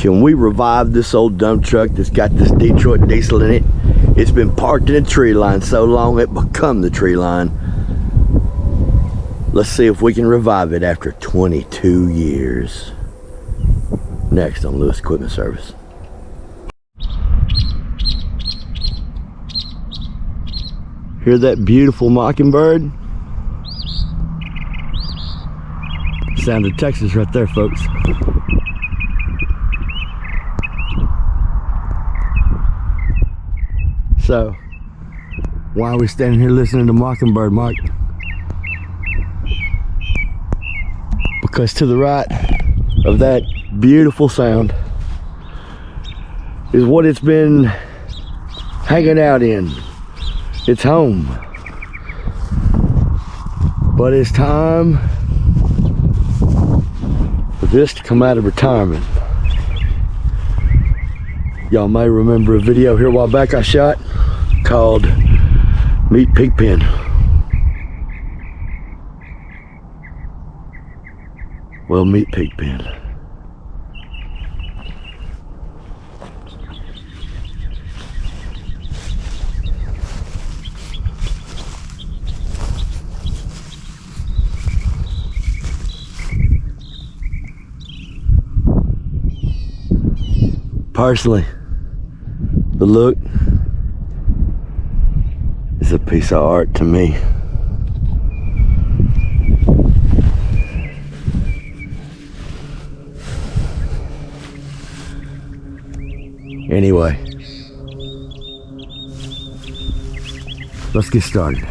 Can we revive this old dump truck that's got this Detroit diesel in it? It's been parked in a tree line so long it become the tree line. Let's see if we can revive it after 22 years. Next on Lewis Equipment Service. Hear that beautiful mockingbird? Sound of Texas right there, folks. So, why are we standing here listening to mockingbird, Mark? Because to the right of that beautiful sound is what it's been hanging out in. It's home. But it's time for this to come out of retirement. Y'all may remember a video here a while back I shot called Meet PigPen. Well, meet PigPen. Personally, the look is a piece of art to me. Anyway, let's get started.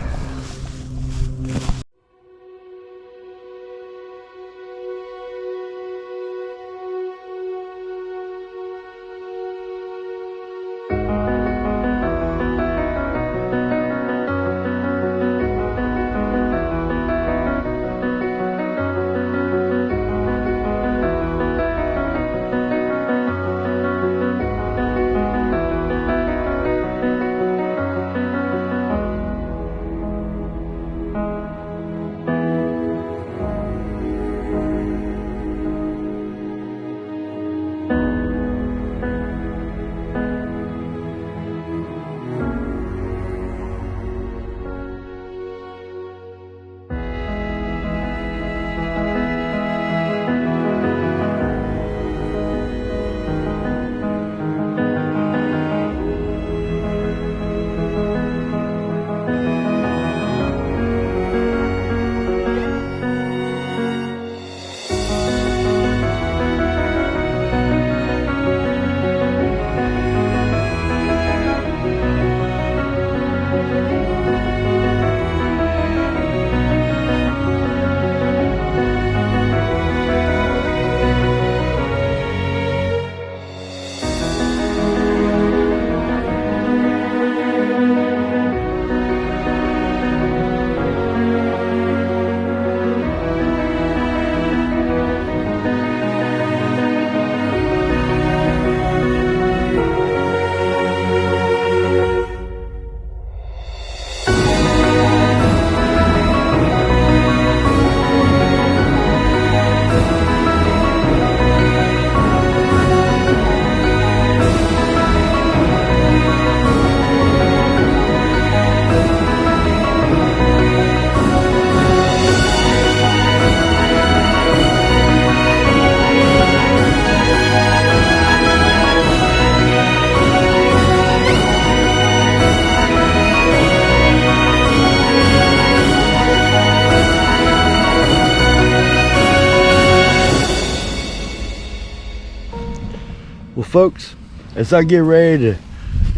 Well, folks, as I get ready to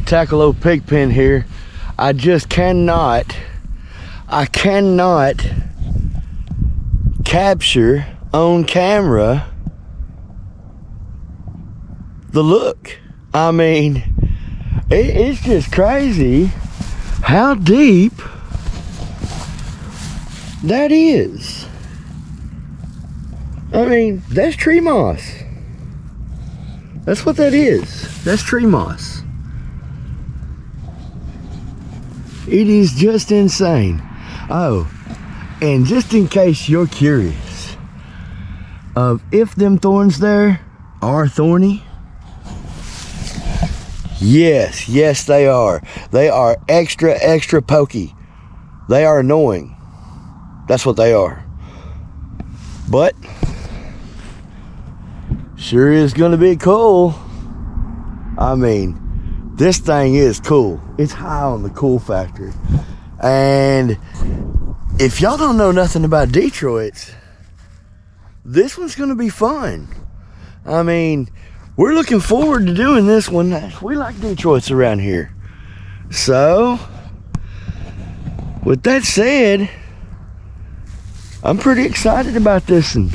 tackle old PigPen here, I just cannot capture on camera the look. I mean, it's just crazy how deep that is. I mean, that's tree moss. That's what that is. That's tree moss. It is just insane. Oh, and just in case you're curious of if them thorns there are thorny, Yes, yes they are. They are extra, extra pokey. They are annoying. That's what they are. But sure is gonna be cool. I mean, this thing is cool. It's high on the cool factor. And if y'all don't know nothing about Detroit, this one's gonna be fun. I mean, we're looking forward to doing this one. We like Detroits around here. So, with that said, I'm pretty excited about this one.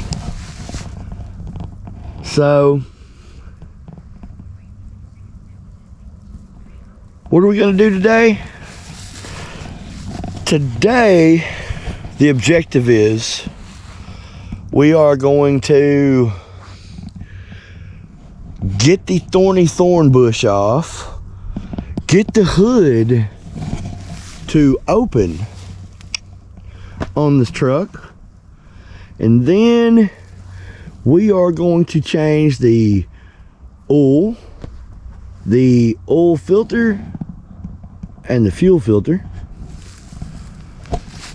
So, what are we gonna do today? Today, the objective is we are going to get the thorny thorn bush off, get the hood to open on this truck, and then we are going to change the oil filter and the fuel filter,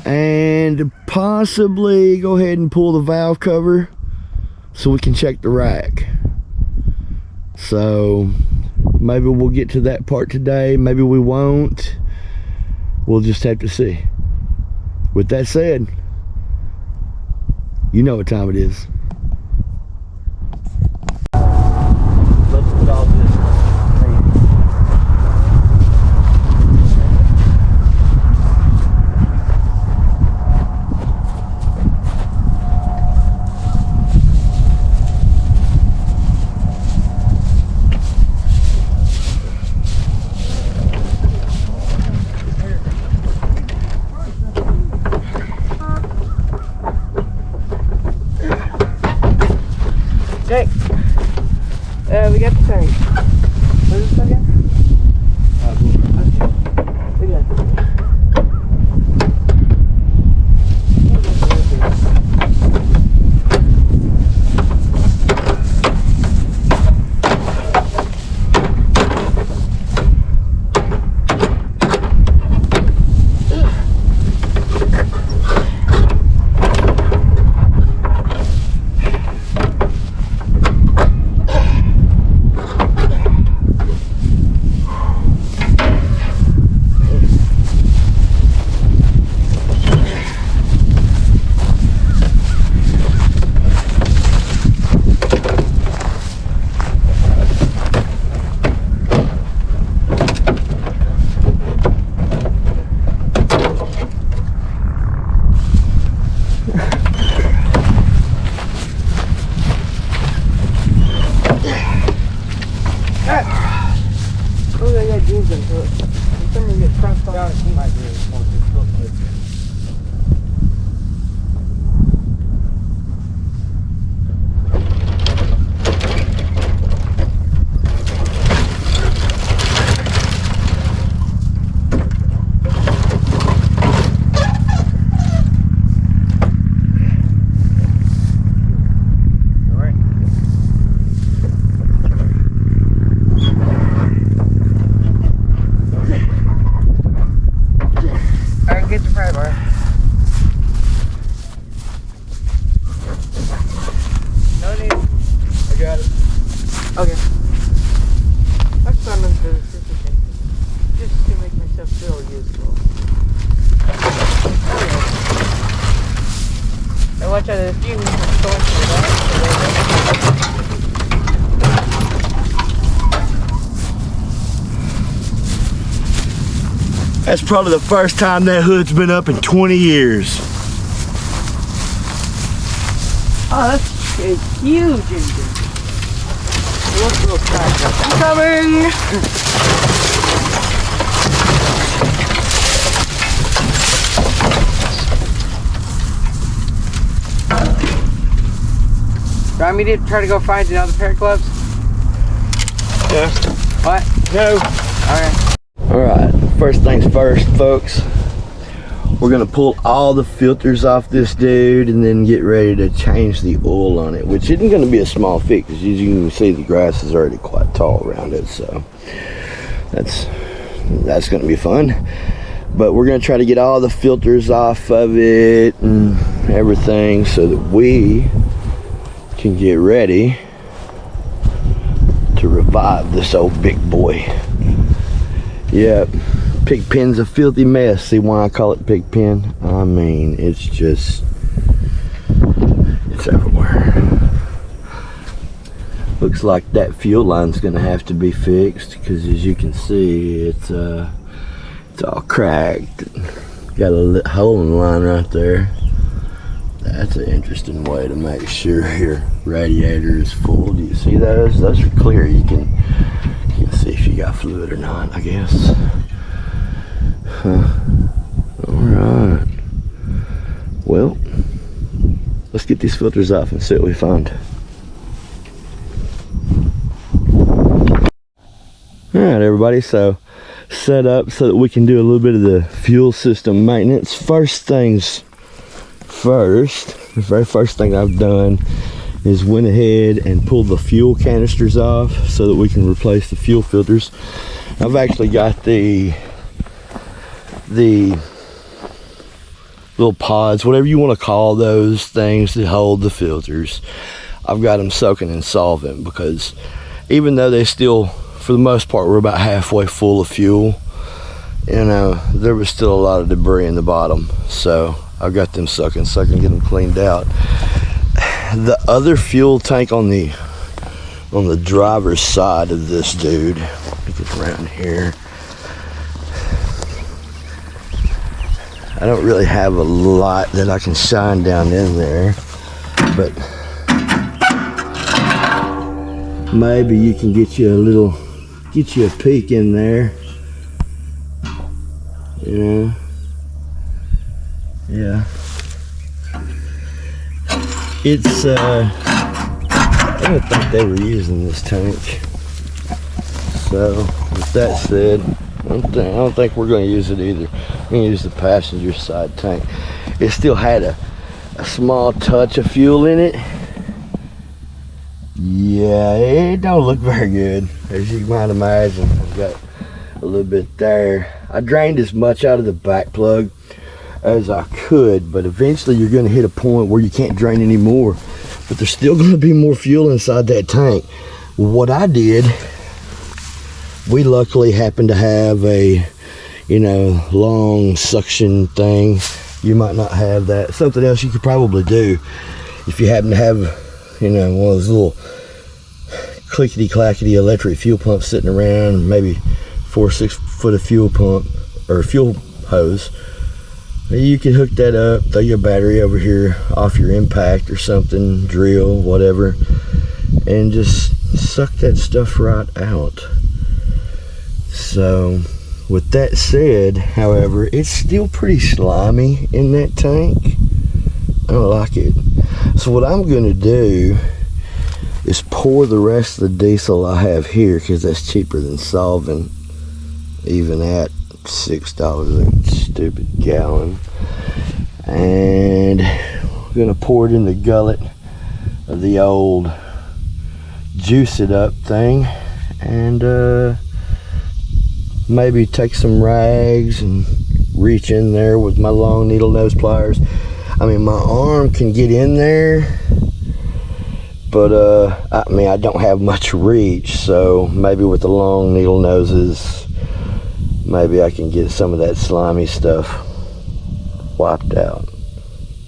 and possibly go ahead and pull the valve cover so we can check the rack. So maybe we'll get to that part today, maybe we won't. We'll just have to see. With that said, you know what time it is. Let's put all this. Jake, we got the tank. What is this again? We got okay. I've gone into the system just to make myself feel useful. I watch out if you go into the That's probably the first time that hood's been up in 20 years. Oh, that's a huge engine. Look, little crack. I'm coming! Do you want me to try to go find another pair of gloves? Yeah. What? No. Alright. Alright, first things first, folks. We're gonna pull all the filters off this dude and then get ready to change the oil on it, which isn't gonna be a small fix, because as you can see, the grass is already quite tall around it. So that's gonna be fun. But we're gonna try to get all the filters off of it and everything so that we can get ready to revive this old big boy. Yep, PigPen's a filthy mess. See why I call it PigPen? I mean, it's everywhere. Looks like that fuel line's gonna have to be fixed, because as you can see, it's all cracked. Got a hole in the line right there. That's an interesting way to make sure your radiator is full. Do you see those? Those are clear. You can see if you got fluid or not, I guess. Huh. Alright. Well, let's get these filters off and see what we find. Alright everybody, so set up so that we can do a little bit of the fuel system maintenance. First things first, the very first thing I've done is went ahead and pulled the fuel canisters off so that we can replace the fuel filters. I've actually got the little pods, whatever you want to call those things that hold the filters. I've got them soaking in solvent, because even though they still, for the most part, we're about halfway full of fuel, you know, there was still a lot of debris in the bottom. So I've got them sucking so I can get them cleaned out. The other fuel tank on the driver's side of this dude, get around here. I don't really have a lot that I can shine down in there, but maybe you can get you a peek in there. You know? Yeah. It's I don't think they were using this tank. So with that said, I don't think we're going to use it either. We're going to use the passenger side tank. It still had a small touch of fuel in it. Yeah, it don't look very good, as you might imagine. I've got a little bit there. I drained as much out of the back plug as I could, but eventually you're going to hit a point where you can't drain anymore. But there's still going to be more fuel inside that tank. What I did, we luckily happened to have a, you know, long suction thing. You might not have that. Something else you could probably do if you happen to have, you know, one of those little clickety clackety electric fuel pumps sitting around, maybe 4 or 6 foot of fuel pump or fuel hose. You can hook that up, throw your battery over here off your impact or something, drill, whatever, and just suck that stuff right out. So with that said, however, it's still pretty slimy in that tank. I don't like it. So what I'm going to do is pour the rest of the diesel I have here, because that's cheaper than solvent, even at $6 a stupid gallon. And we're going to pour it in the gullet of the old juice it up thing, and maybe take some rags and reach in there with my long needle nose pliers. I mean, my arm can get in there, but I mean, I don't have much reach, so maybe with the long needle noses, maybe I can get some of that slimy stuff wiped out.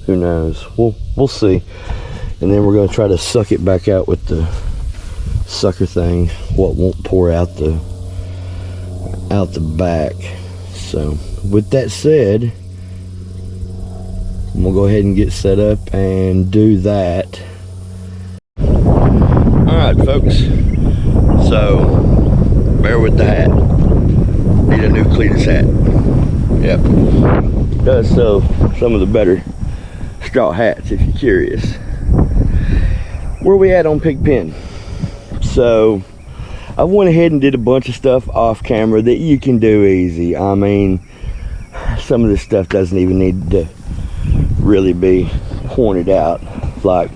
Who knows? We'll see. And then we're going to try to suck it back out with the sucker thing, what won't pour out the back. So with that said, I'm gonna go ahead and get set up and do that. Alright folks, so bear with the hat. Need a new Cletus hat. Yep, does so some of the better straw hats if you're curious. Where we at on PigPen? So I went ahead and did a bunch of stuff off camera that you can do easy. I mean, some of this stuff doesn't even need to really be pointed out. Like,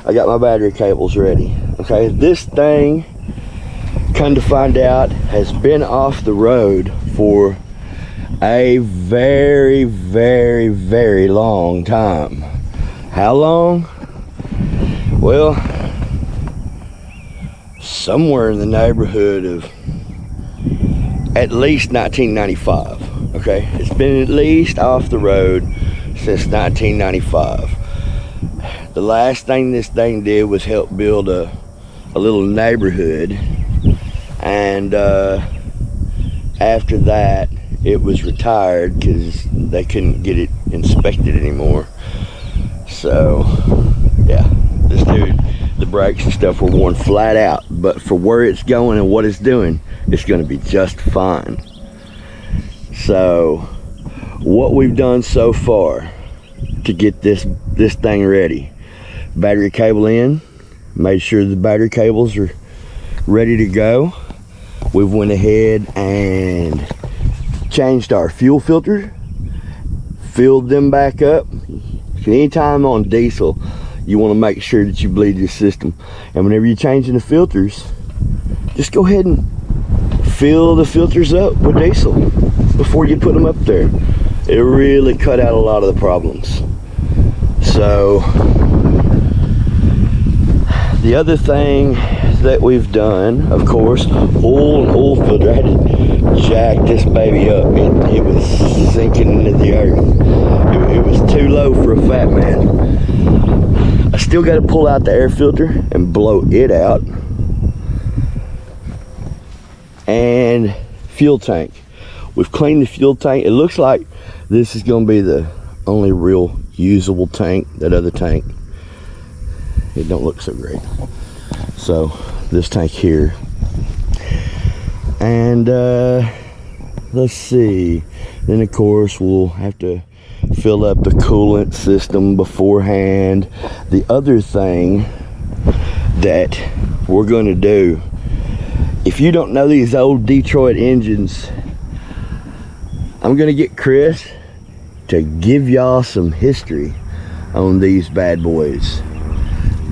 I got my battery cables ready. Okay, this thing come to find out, has been off the road for a very, very, very long time. How long? Well, somewhere in the neighborhood of at least 1995. Okay, it's been at least off the road since 1995. The last thing this thing did was help build a little neighborhood, and after that it was retired because they couldn't get it inspected anymore. So yeah, this dude, the brakes and stuff were worn flat out, but for where it's going and what it's doing, it's going to be just fine. So what we've done so far to get this thing ready: battery cable in, made sure the battery cables are ready to go. We went ahead and changed our fuel filter, filled them back up. Anytime on diesel, you want to make sure that you bleed your system, and whenever you're changing the filters, just go ahead and fill the filters up with diesel before you put them up there. It really cut out a lot of the problems. So the other thing that we've done, of course, oil filter. I had to jack this baby up. It was sinking into the earth. It was too low for a fat man. I still got to pull out the air filter and blow it out. And fuel tank. We've cleaned the fuel tank. It looks like this is going to be the only real usable tank. That other tank, it don't look so great. So this tank here, and let's see, then of course we'll have to fill up the coolant system beforehand. The other thing that we're going to do, if you don't know these old Detroit engines, I'm going to get Chris to give y'all some history on these bad boys.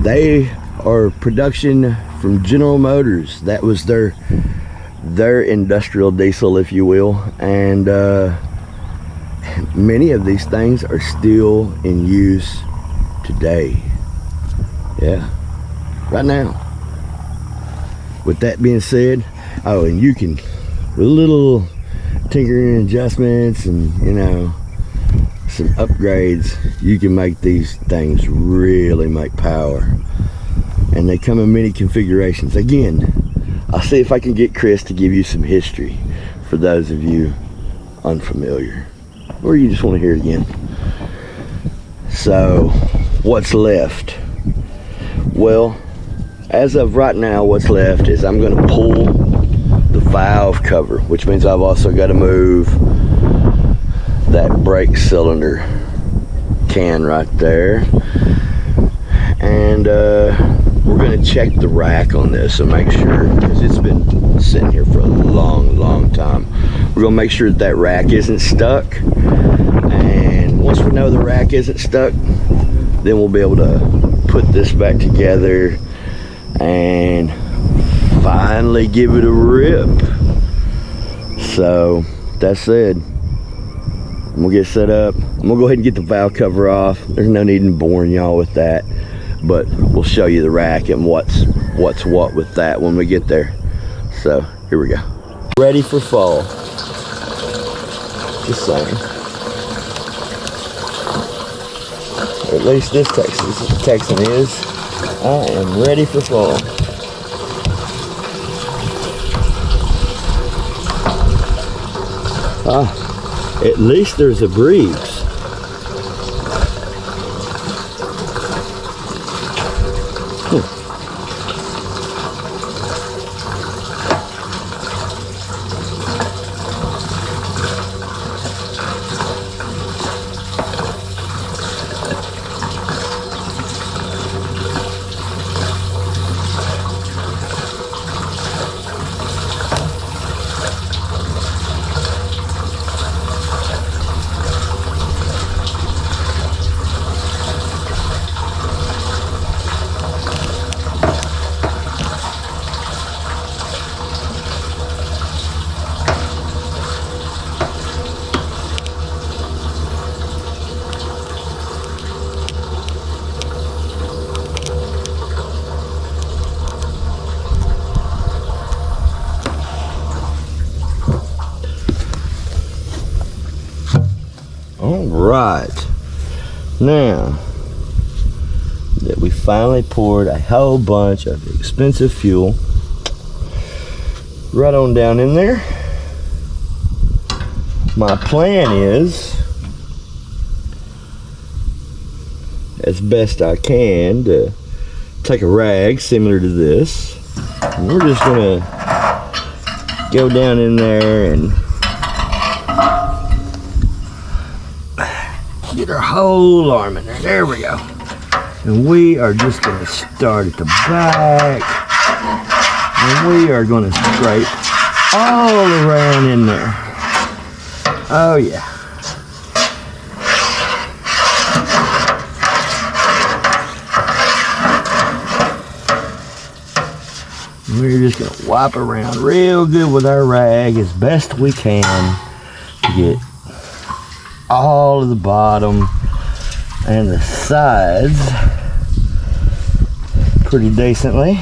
They are production from General Motors. That was their industrial diesel, if you will, and many of these things are still in use today. Yeah, right now. With that being said, oh, and you can, with little tinkering and adjustments and, you know, some upgrades, you can make these things really make power. And they come in many configurations. Again, I'll see if I can get Chris to give you some history for those of you unfamiliar, or you just want to hear it again. So what's left? Well, as of right now, what's left is I'm going to pull the valve cover, which means I've also got to move that brake cylinder can right there, and we're going to check the rack on this and make sure, because it's been sitting here for a long time. We're going to make sure that rack isn't stuck, and once we know the rack isn't stuck, then we'll be able to put this back together and finally give it a rip. So that said, I'm gonna get set up. I'm gonna go ahead and get the valve cover off. There's no need in boring y'all with that, but we'll show you the rack and what's what with that when we get there. So here we go. Ready for fall. Just saying. At least this Texan is. I am ready for fall. At least there's a breeze. All right. Now that we finally poured a whole bunch of expensive fuel right on down in there, my plan is, as best I can, to take a rag similar to this, and we're just gonna go down in there and get our whole arm in there. There we go. And we are just gonna start at the back, and we are gonna scrape all around in there. Oh yeah. We're just gonna wipe around real good with our rag as best we can to get all of the bottom and the sides pretty decently.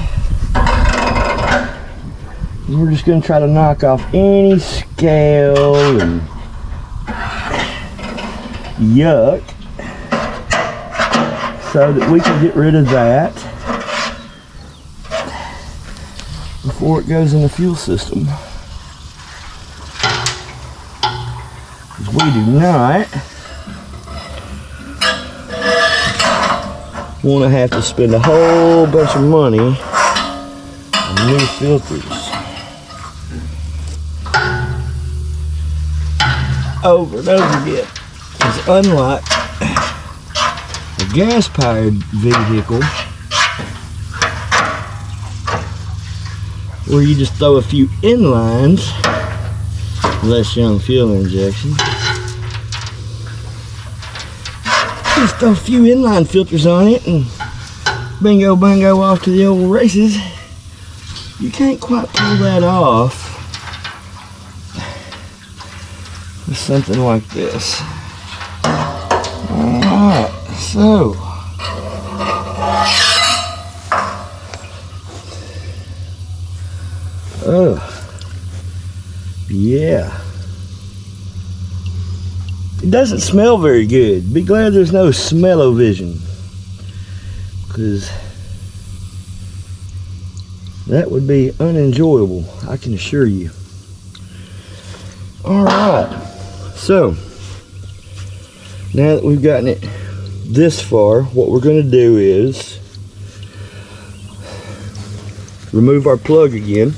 And we're just gonna try to knock off any scale and yuck so that we can get rid of that before it goes in the fuel system. Because we do not want to have to spend a whole bunch of money on new filters over and over again. Because unlike a gas-powered vehicle, where you just throw a few inlines, unless you're on fuel injection, just throw a few inline filters on it and bingo bango off to the old races. You can't quite pull that off with something like this. Alright, so yeah. It doesn't smell very good. Be glad there's no smell-o-vision, because that would be unenjoyable, I can assure you. Alright, so now that we've gotten it this far, what we're going to do is remove our plug again,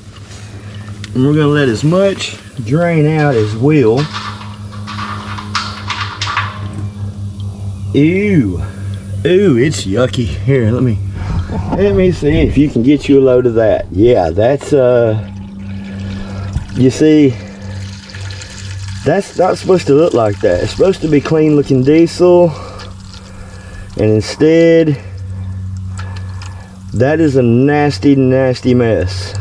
and we're going to let as much drain out as will. Ew, it's yucky. Here, let me see if you can get you a load of that. Yeah, that's you see, that's not supposed to look like that. It's supposed to be clean looking diesel, and instead that is a nasty mess.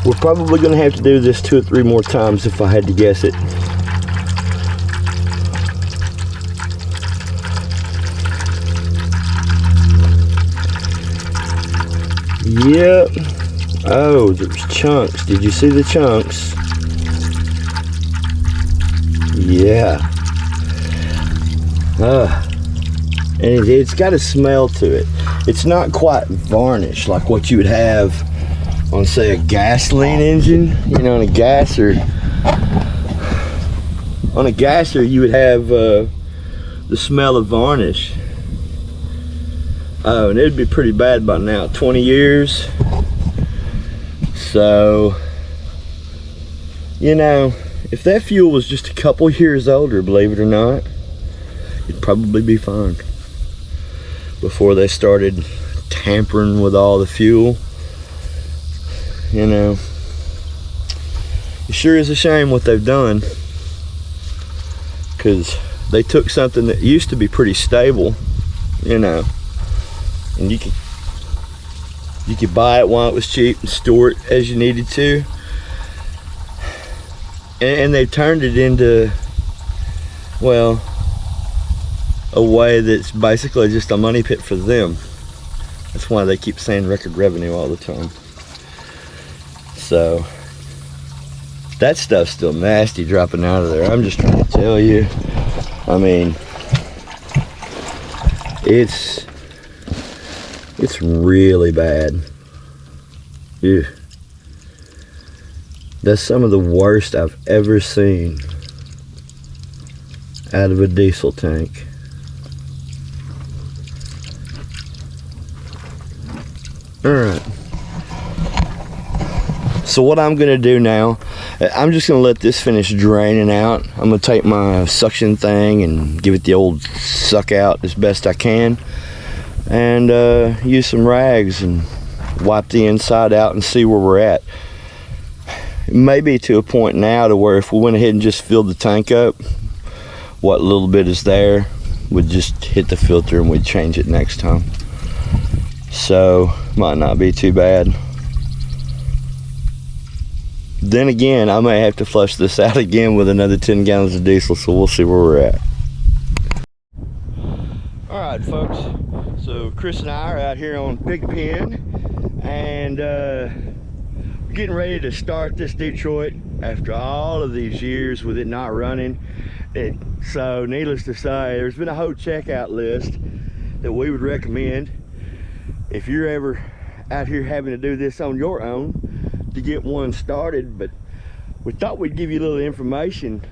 We're probably going to have to do this 2 or 3 more times if I had to guess it. Yep. Oh, there's chunks. Did you see the chunks? Yeah. And it's got a smell to it. It's not quite varnish like what you would have on, say, a gasoline engine. You know, on a gasser. On a gasser, you would have the smell of varnish. Oh, and it'd be pretty bad by now. 20 years. So, you know, if that fuel was just a couple years older, believe it or not, it'd probably be fine. Before they started tampering with all the fuel. You know, it sure is a shame what they've done, because they took something that used to be pretty stable, you know, and you could buy it while it was cheap and store it as you needed to, and they turned it into, well, a way that's basically just a money pit for them. That's why they keep saying record revenue all the time. So That stuff's still nasty dropping out of there. I'm just trying to tell you. I mean, it's really bad. Ew. That's some of the worst I've ever seen out of a diesel tank. All right. So what I'm gonna do now, I'm just gonna let this finish draining out. I'm gonna take my suction thing and give it the old suck out as best I can, and use some rags and wipe the inside out and see where we're at. It may be to a point now to where if we went ahead and just filled the tank up, what little bit is there would just hit the filter and we'd change it next time. So might not be too bad. Then again, I may have to flush this out again with another 10 gallons of diesel, so we'll see where we're at. All right, folks, so Chris and I are out here on PigPen, and we're getting ready to start this Detroit after all of these years with it not running. So needless to say, there's been a whole checkout list that we would recommend if you're ever out here having to do this on your own to get one started. But we thought we'd give you a little information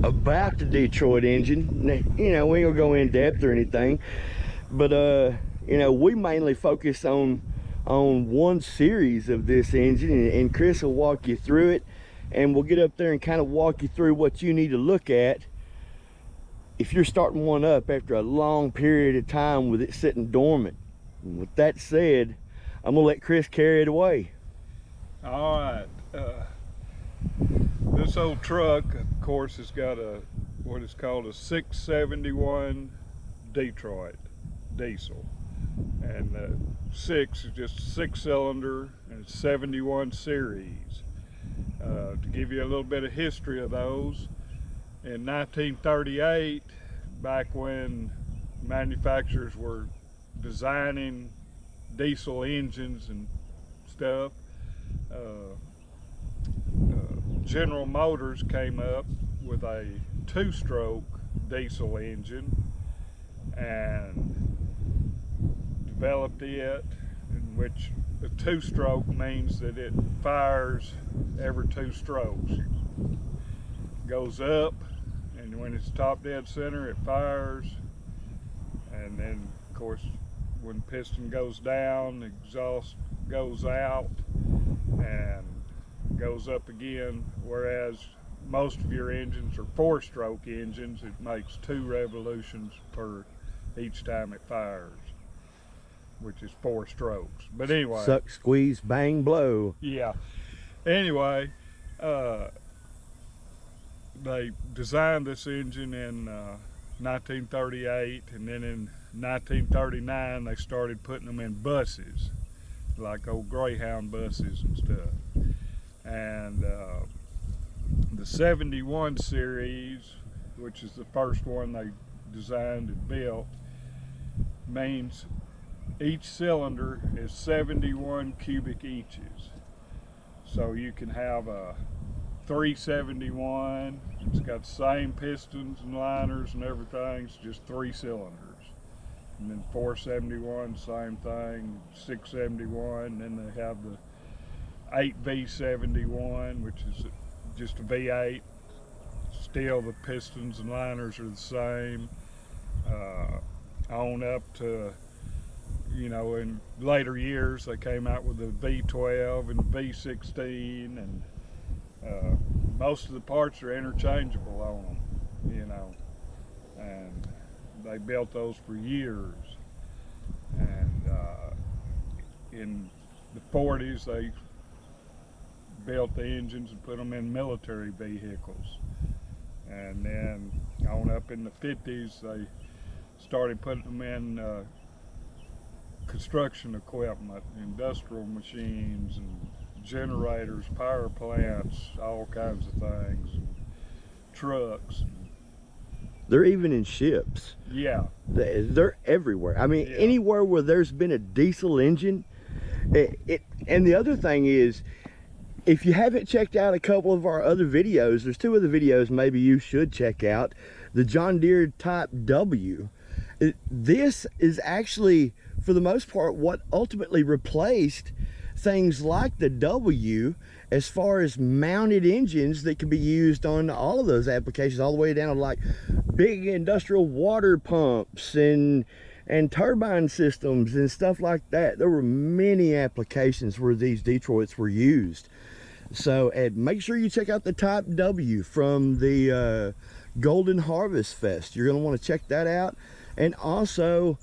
about the Detroit engine. You know, we ain't gonna go in depth or anything, but you know, we mainly focus on one series of this engine, and Chris will walk you through it, and we'll get up there and kind of walk you through what you need to look at if you're starting one up after a long period of time with it sitting dormant. And with that said, I'm gonna let Chris carry it away. All right, this old truck, of course, has got what is called a 671 Detroit diesel, and 6 is just a 6-cylinder, and it's 71 series. To give you a little bit of history of those, in 1938, back when manufacturers were designing diesel engines and stuff, General Motors came up with a 2-stroke diesel engine and developed it, in which a 2-stroke means that it fires every 2 strokes. Goes up, and when it's top dead center, it fires, and then of course when piston goes down, the exhaust goes out and goes up again. Whereas most of your engines are 4-stroke engines, it makes 2 revolutions per each time it fires, which is 4 strokes. But anyway, Suck, squeeze, bang, blow. yeah, anyway, they designed this engine in 1938, and then in 1939 they started putting them in buses, like old Greyhound buses and stuff. And the 71 series, which is the first one they designed and built, means each cylinder is 71 cubic inches. So you can have a 371, it's got the same pistons and liners and everything, it's just 3 cylinders. And then 471, same thing, 671, and then they have the 8V71, which is just a V8. Still the pistons and liners are the same. On up to, you know, in later years they came out with the V12 and V16, and most of the parts are interchangeable on them, you know, and they built those for years. And in the 40s they built the engines and put them in military vehicles, and then on up in the 50s they started putting them in construction equipment, industrial machines and generators, power plants, all kinds of things, and trucks. They're even in ships. Yeah. They're everywhere. I mean, Yeah. anywhere where there's been a diesel engine. And the other thing is, if you haven't checked out a couple of our other videos, there's 2 other videos maybe you should check out. The John Deere Type W. This is actually, for the most part, what ultimately replaced things like the W as far as mounted engines that can be used on all of those applications, all the way down to like big industrial water pumps and turbine systems and stuff like that. There were many applications where these Detroits were used. So, and make sure you check out the Type W from the Golden Harvest Fest. You're going to want to check that out. And also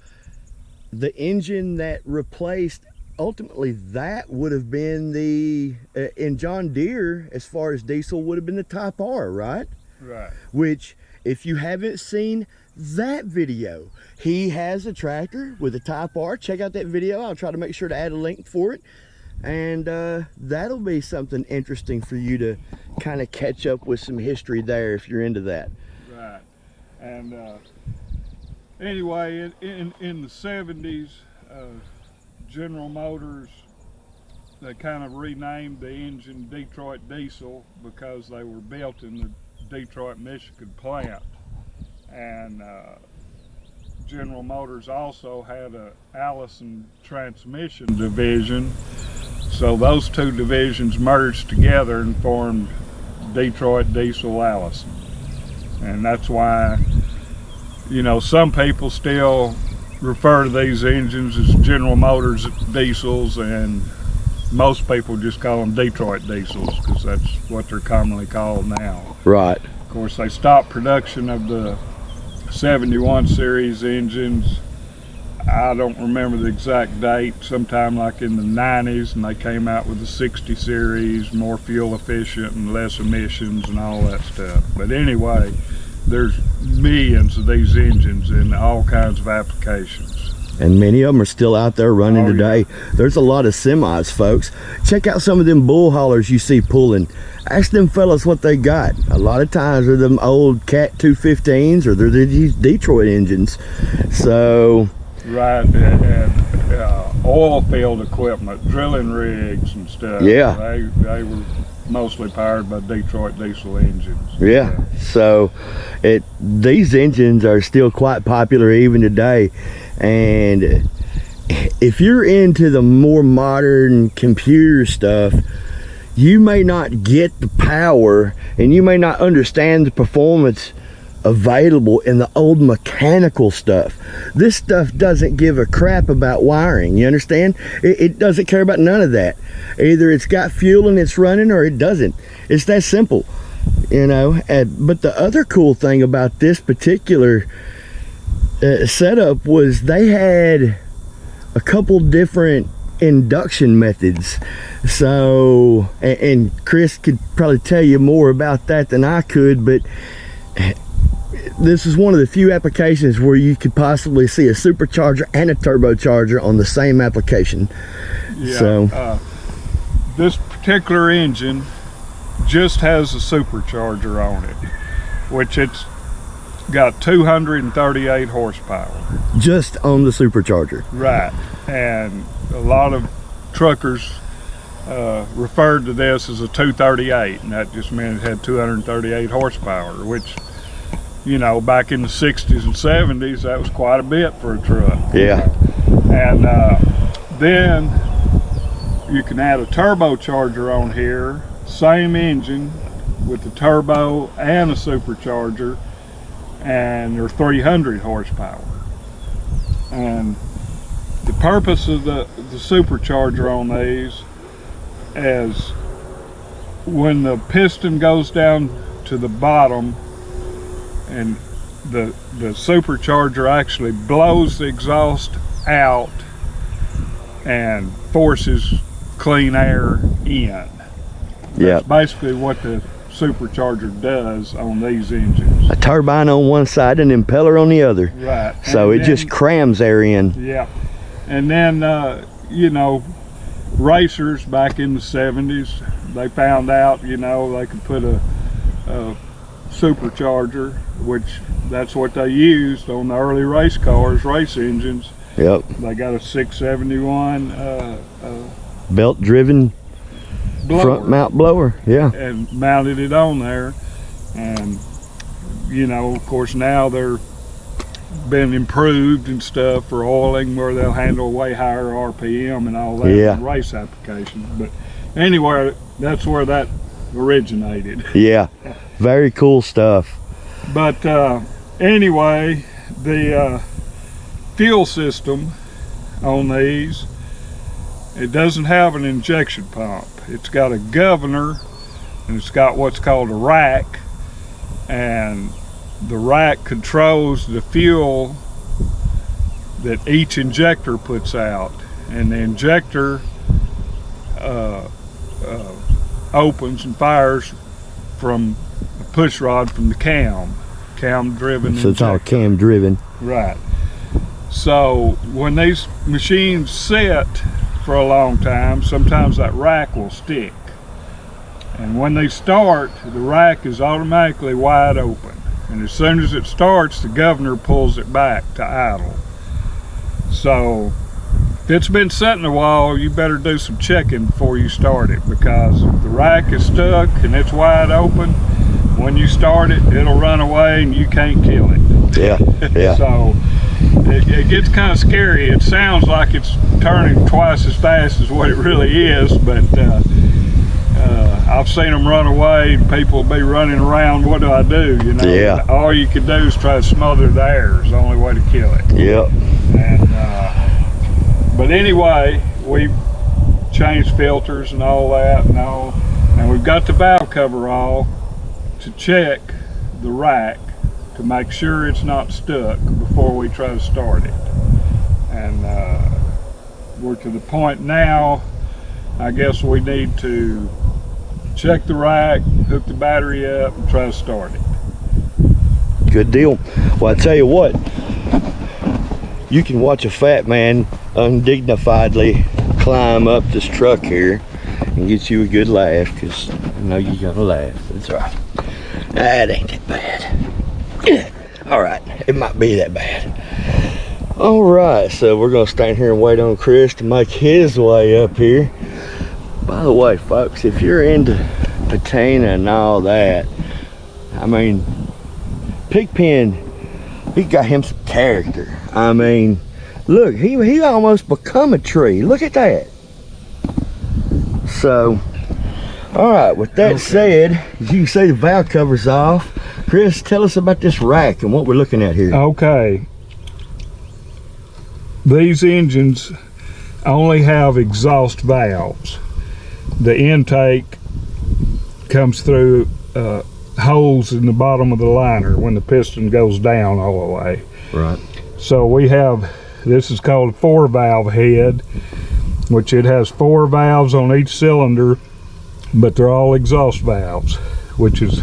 the engine that replaced, ultimately that would have been the in John Deere, as far as diesel, would have been the Type R, right? Right. Which, if you haven't seen that video, he has a tractor with a Type R. Check out that video. I'll try to make sure to add a link for it, and that'll be something interesting for you to kind of catch up with some history there if you're into that. Right. And anyway, in the 70s, General Motors, they kind of renamed the engine Detroit Diesel because they were built in the Detroit, Michigan plant. And General Motors also had a Allison transmission division, so those 2 divisions merged together and formed Detroit Diesel Allison. And that's why, you know, some people still refer to these engines as General Motors diesels, and most people just call them Detroit diesels because that's what they're commonly called now. Right. Of course, they stopped production of the 71 series engines. I don't remember the exact date, sometime like in the 90s, and they came out with the 60 series, more fuel efficient and less emissions and all that stuff. But anyway, there's millions of these engines in all kinds of applications. And many of them are still out there running today. There's a lot of semis, folks. Check out some of them bull haulers you see pulling. Ask them fellas what they got. A lot of times they're them old Cat 215s, or they're these Detroit engines. So right, and oil field equipment, drilling rigs and stuff. Yeah, they were mostly powered by Detroit diesel engines. Yeah, so these engines are still quite popular even today. And if you're into the more modern computer stuff, you may not get the power and you may not understand the performance available in the old mechanical stuff. This stuff doesn't give a crap about wiring, you understand? It doesn't care about none of that. Either it's got fuel and it's running, or it doesn't. It's that simple, you know. But the other cool thing about this particular setup was they had a couple different induction methods. So, and Chris could probably tell you more about that than I could, but this is one of the few applications where you could possibly see a supercharger and a turbocharger on the same application. Yeah, so this particular engine just has a supercharger on it, which it's got 238 horsepower. Just on the supercharger. Right, and a lot of truckers referred to this as a 238, and that just meant it had 238 horsepower, which, you know, back in the 60s and 70s, that was quite a bit for a truck. Yeah. And then you can add a turbocharger on here, same engine with the turbo and a supercharger, and they're 300 horsepower. And the purpose of the supercharger on these is when the piston goes down to the bottom and the supercharger actually blows the exhaust out and forces clean air in. That's basically what the supercharger does on these engines. A turbine on one side and an impeller on the other. Right. So it just crams air in. Yeah. And then, you know, racers back in the 70s, they found out, you know, they could put a supercharger, which that's what they used on the early race cars, race engines. Yep. They got a 671 belt driven blower. Front mount blower, yeah. And mounted it on there. And, you know, of course, now they're been improved and stuff for oiling, where they'll handle way higher RPM and all that in race applications. But anyway, that's where that originated. Yeah, very cool stuff. But anyway, the fuel system on these, it doesn't have an injection pump. It's got a governor, and it's got what's called a rack, and the rack controls the fuel that each injector puts out, and the injector opens and fires from a push rod from the cam driven. So it's all cam driven. Right. So when these machines sit for a long time, sometimes that rack will stick, and when they start, the rack is automatically wide open. And as soon as it starts, the governor pulls it back to idle. So if it's been sitting a while, you better do some checking before you start it, because if the rack is stuck and it's wide open, when you start it, it'll run away and you can't kill it. Yeah, yeah. So it gets kind of scary. It sounds like it's turning twice as fast as what it really is, but I've seen them run away, and people will be running around. What do I do? You know, yeah. All you can do is try to smother the air. Is the only way to kill it. Yep. And but anyway, we've changed filters and all that, and we've got the valve cover off to check the rack to make sure it's not stuck before we try to start it. And we're to the point now, I guess we need to check the rack, hook the battery up, and try to start it. Good deal. Well, I tell you what, you can watch a fat man undignifiedly climb up this truck here and get you a good laugh, because I know you're gonna laugh. That's right. That ain't that bad. All right, it might be that bad. All right, so we're gonna stand here and wait on Chris to make his way up here. By the way, folks, if you're into patina and all that, I mean, PigPen, he got him some character. I mean, look, he almost become a tree. Look at that. So, all right, with that said, as you can see, the valve cover's off. Chris, tell us about this rack and what we're looking at here. Okay. These engines only have exhaust valves. The intake comes through holes in the bottom of the liner when the piston goes down all the way. Right. So we have, this is called a 4-valve head, which it has 4 valves on each cylinder, but they're all exhaust valves, which is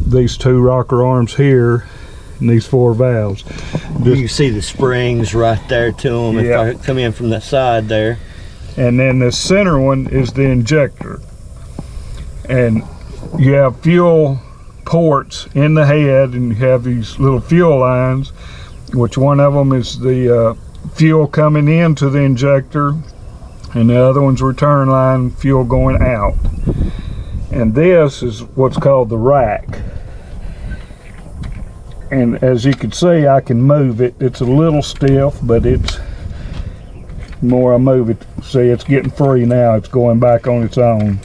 these 2 rocker arms here and these 4 valves. You can see the springs right there to them. Yeah. If I come in from that side there. And then the center one is the injector. And you have fuel ports in the head, and you have these little fuel lines, which one of them is the fuel coming into the injector, and the other one's return line, fuel going out. And this is what's called the rack. And as you can see, I can move it. It's a little stiff, but it's, the more I move it, see, it's getting free now. It's going back on its own.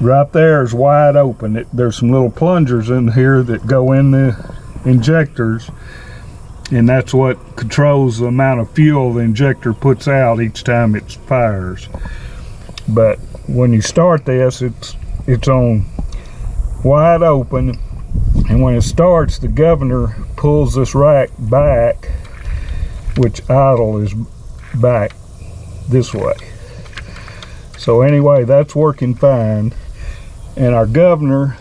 Right there is wide open. There's some little plungers in here that go in the injectors, and that's what controls the amount of fuel the injector puts out each time it fires. But when you start this, it's on wide open, and when it starts, the governor pulls this rack back, which idle is back this way. So anyway, that's working fine. And our governor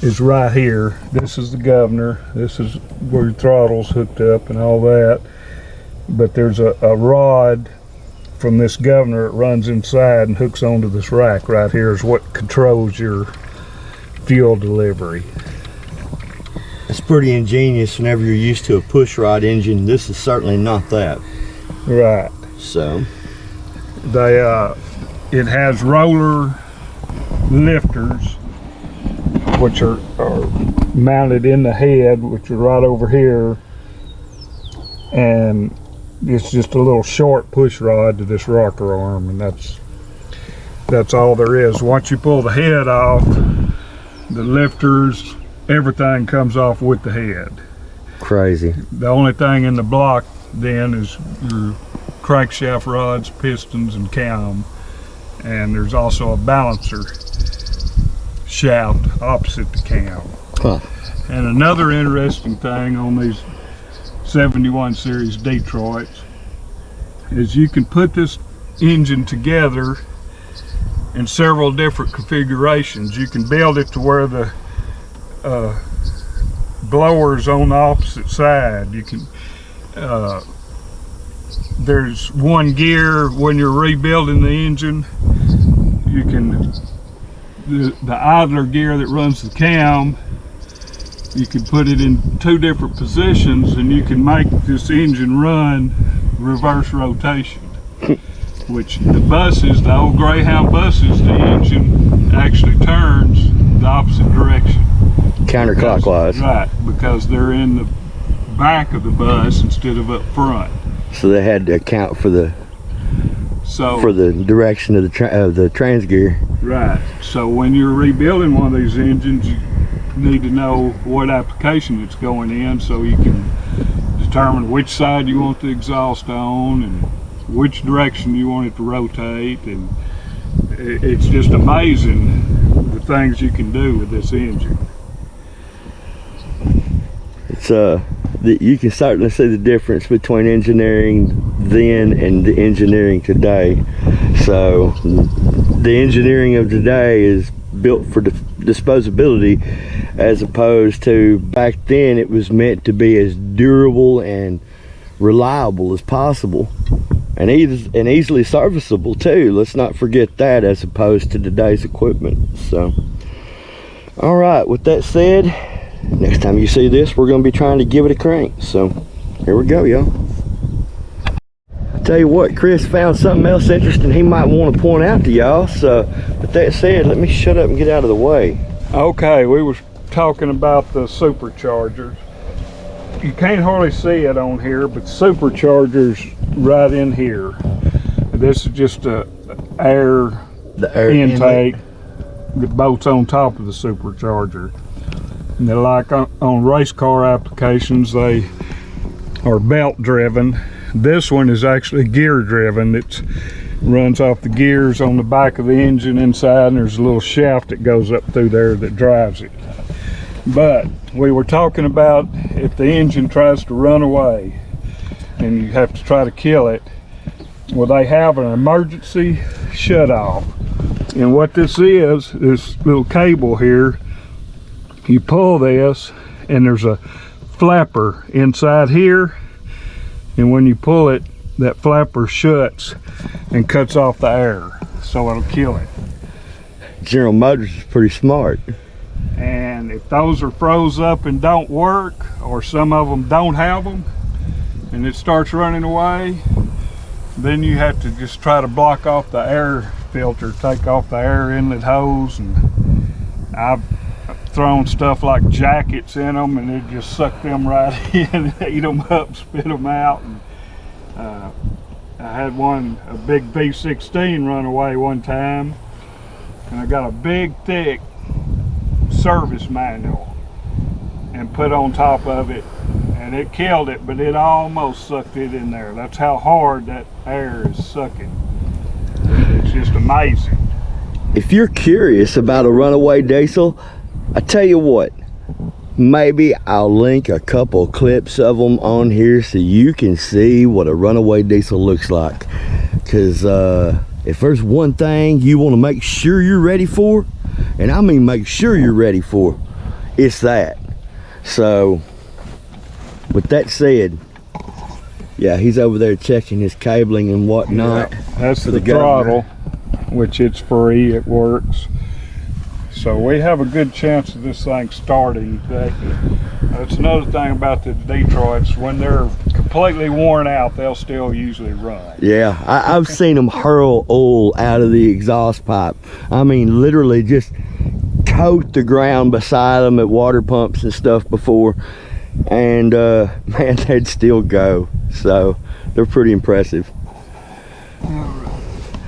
is right here. This is the governor. This is where your throttle's hooked up and all that. But there's a rod from this governor that runs inside and hooks onto this rack right here, is what controls your fuel delivery. It's pretty ingenious whenever you're used to a push rod engine. This is certainly not that. Right. So they it has roller lifters, which are mounted in the head, which are right over here, and it's just a little short push rod to this rocker arm, and that's all there is. Once you pull the head off, the lifters, everything comes off with the head. Crazy. The only thing in the block then is your crankshaft rods, pistons, and cam, and there's also a balancer shaft opposite the cam. Huh. And another interesting thing on these 71 series Detroits is you can put this engine together in several different configurations. You can build it to where the blower's on the opposite side. You can there's one gear when you're rebuilding the engine. You can the idler gear that runs the cam, you can put it in 2 different positions, and you can make this engine run reverse rotation. Which the buses, the old Greyhound buses, the engine actually turns the opposite direction. Counterclockwise. Right, because they're in the back of the bus instead of up front. So they had to account for the direction of the trans gear. Right. So when you're rebuilding one of these engines, you need to know what application it's going in, so you can determine which side you want the exhaust on and which direction you want it to rotate. And it's just amazing the things you can do with this engine. It's you can certainly see the difference between engineering then and the engineering today. So the engineering of today is built for disposability, as opposed to back then it was meant to be as durable and reliable as possible, and easily serviceable too. Let's not forget that, as opposed to today's equipment. So all right, with that said, next time you see this, we're going to be trying to give it a crank. So here we go, y'all. I tell you what, Chris found something else interesting he might want to point out to y'all. So with that said, let me shut up and get out of the way. Okay, we were talking about the superchargers. You can't hardly see it on here, but superchargers right in here. This is just the air intake that bolts on top of the supercharger. And they're like on race car applications, they are belt driven. This one is actually gear driven. It runs off the gears on the back of the engine inside, and there's a little shaft that goes up through there that drives it. But we were talking about if the engine tries to run away and you have to try to kill it, well, they have an emergency shut off. And what this little cable here, you pull this and there's a flapper inside here, and when you pull it, that flapper shuts and cuts off the air, so it'll kill it. General Motors is pretty smart. And if those are froze up and don't work, or some of them don't have them, and it starts running away, then you have to just try to block off the air filter, take off the air inlet hose. And I've thrown stuff like jackets in them, and it just suck them right in, eat them up, spit them out. And I had a big V16 run away one time, and I got a big thick service manual and put on top of it, and it killed it, but it almost sucked it in there. That's how hard that air is sucking. It's just amazing. If you're curious about a runaway diesel, I tell you what, maybe I'll link a couple clips of them on here so you can see what a runaway diesel looks like. Because if there's one thing you want to make sure you're ready for, and I mean make sure you're ready for, it's that. So with that said, yeah, he's over there checking his cabling and whatnot. Yeah, that's the throttle, which it's free, it works. So we have a good chance of this thing starting. That's another thing about the Detroits. When they're completely worn out, they'll still usually run. Yeah, I've seen them hurl oil out of the exhaust pipe. I mean, literally just coat the ground beside them at water pumps and stuff before. And man, they'd still go. So they're pretty impressive.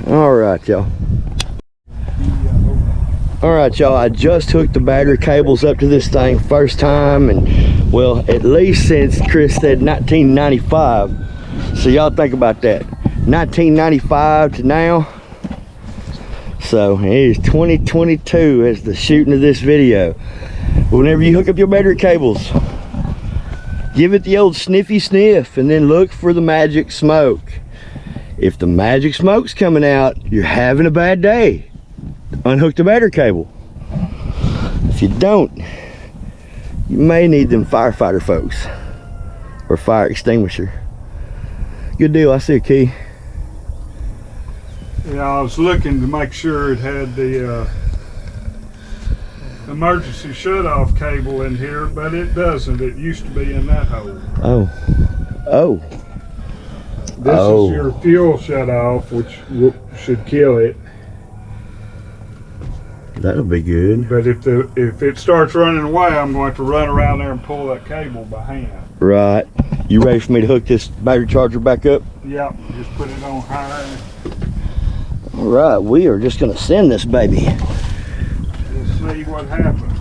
All right, y'all. All right, y'all, I just hooked the battery cables up to this thing first time, and well, at least since Chris said 1995. So y'all think about that, 1995 to now. So it is 2022 as the shooting of this video. Whenever you hook up your battery cables, give it the old sniffy sniff and then look for the magic smoke. If the magic smoke's coming out, you're having a bad day. Unhook the battery cable. If you don't, you may need them firefighter folks or fire extinguisher. Good deal. I see a key. Yeah, I was looking to make sure it had the emergency shutoff cable in here, but it doesn't. It used to be in that hole. Oh. This is your fuel shutoff, which should kill it. That'll be good. But if it starts running away, I'm going to run around there and pull that cable by hand. Right. You ready for me to hook this battery charger back up? Yep, just put it on high. All right, we are just gonna send this baby. Let's see what happens.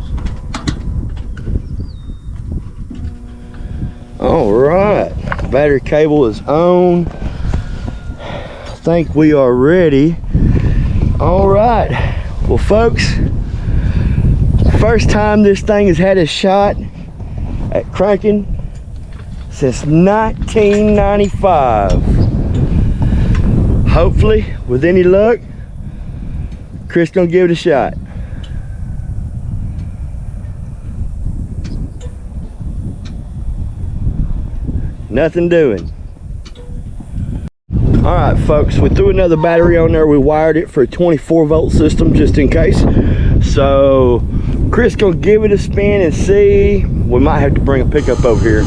All right, battery cable is on. I think we are ready. All right. Well, folks, first time this thing has had a shot at cranking since 1995. Hopefully, with any luck, Chris gonna give it a shot. Nothing doing. All right, folks, we threw another battery on there. We wired it for a 24-volt system just in case. So Chris gonna give it a spin and see. We might have to bring a pickup over here.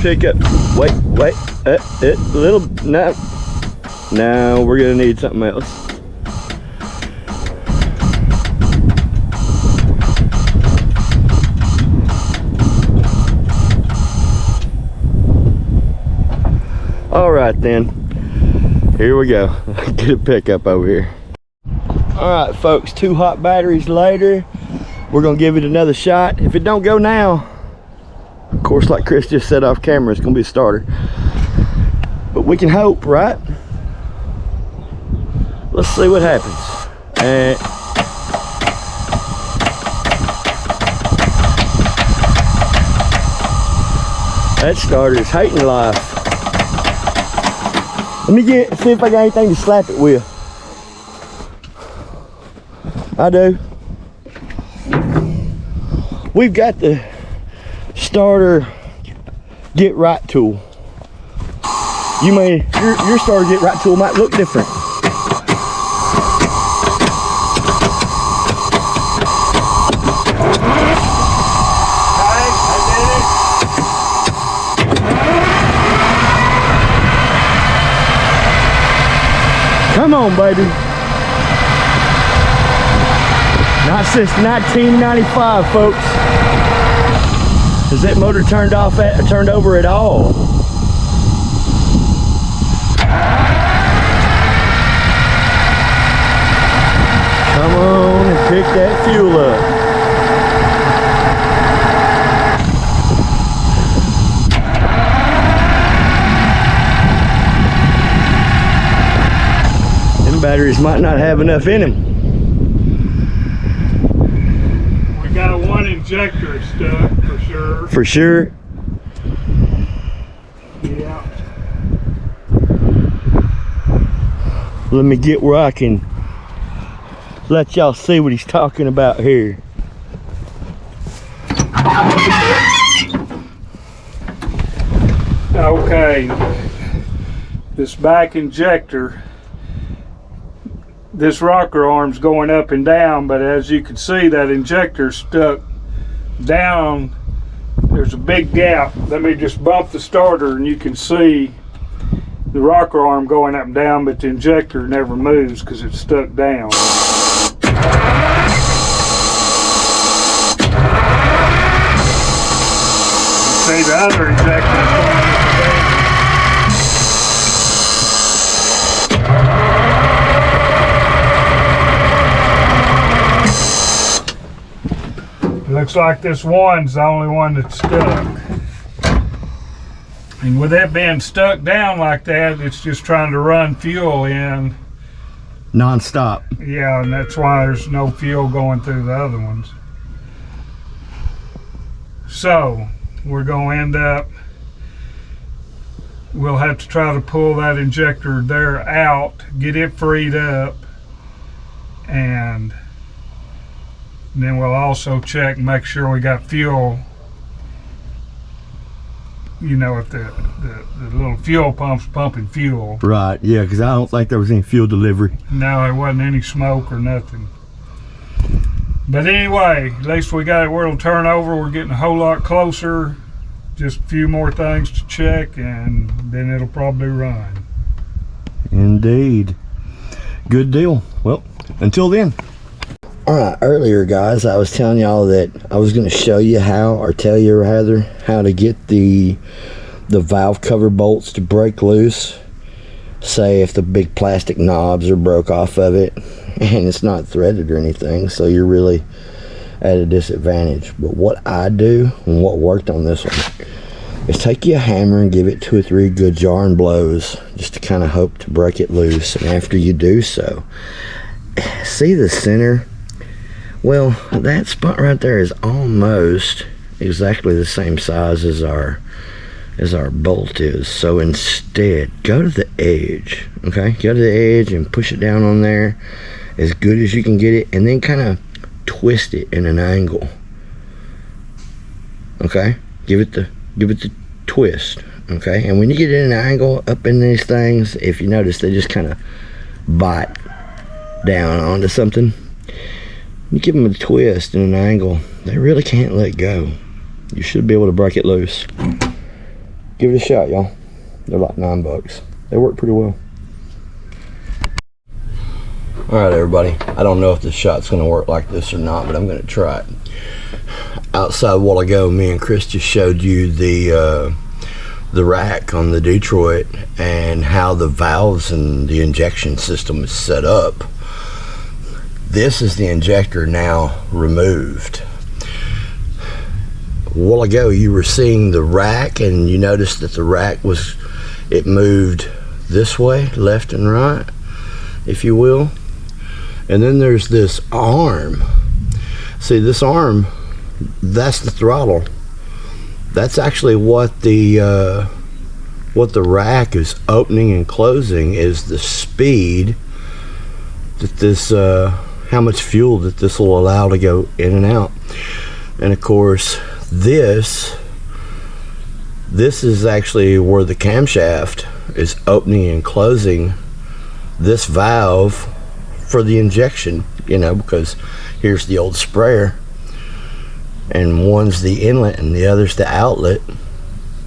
Pickup. Wait. Little. No, we're gonna need something else. All right then, here we go. Get a pickup over here. All right, folks, 2 hot batteries later, we're gonna give it another shot. If it don't go now, of course, like Chris just said off camera, it's gonna be a starter. But we can hope, right? Let's see what happens. And that starter is hating life. Let me see if I got anything to slap it with. I do. We've got the starter get right tool. You may, your starter get right tool might look different. Come on, baby. Not since 1995, folks, has that motor turned over at all. Come on and pick that fuel up. Batteries might not have enough in them. We got one injector stuck for sure. For sure. Yeah. Let me get where I can let y'all see what he's talking about here. Okay. This back injector this rocker arm's going up and down, but as you can see, that injector's stuck down. There's a big gap. Let me just bump the starter and you can see the rocker arm going up and down, but the injector never moves because it's stuck down. See, the other injector is going up and down. It looks like this one's the only one that's stuck. And with that being stuck down like that, it's just trying to run fuel in. Non-stop. Yeah, and that's why there's no fuel going through the other ones. So, we're going to end up, we'll have to try to pull that injector there out, get it freed up, and then we'll also check and make sure we got fuel. You know, if the little fuel pump's pumping fuel. Right, yeah, because I don't think there was any fuel delivery. No, there wasn't any smoke or nothing. But anyway, at least we got it where it'll turn over. We're getting a whole lot closer. Just a few more things to check and then it'll probably run. Indeed. Good deal. Well, until then. Alright, earlier guys, I was telling y'all that I was going to show you how, or tell you rather, how to get the valve cover bolts to break loose. Say if the big plastic knobs are broke off of it and it's not threaded or anything, so you're really at a disadvantage. But what I do and what worked on this one is take you a hammer and give it 2 or 3 good jarring blows just to kind of hope to break it loose. And after you do so, see the center? Well, that spot right there is almost exactly the same size as our bolt is. So instead, go to the edge, okay? Go to the edge and push it down on there as good as you can get it, and then kind of twist it in an angle, okay? Give it the twist, okay? And when you get it in an angle up in these things, if you notice, they just kind of bite down onto something. You give them a twist and an angle, they really can't let go. You should be able to break it loose. Give it a shot, y'all. They're like $9. They work pretty well. Alright everybody, I don't know if this shot's going to work like this or not, but I'm going to try it. Outside a while ago, me and Chris just showed you the rack on the Detroit and how the valves and the injection system is set up. This is the injector now removed. A while ago you were seeing the rack and you noticed that the rack it moved this way, left and right, if you will. And then there's this arm. See, this arm, that's the throttle. That's actually what the rack is opening and closing, is the speed that this how much fuel that this will allow to go in and out. And of course this is actually where the camshaft is opening and closing this valve for the injection, you know, because here's the old sprayer and one's the inlet and the other's the outlet,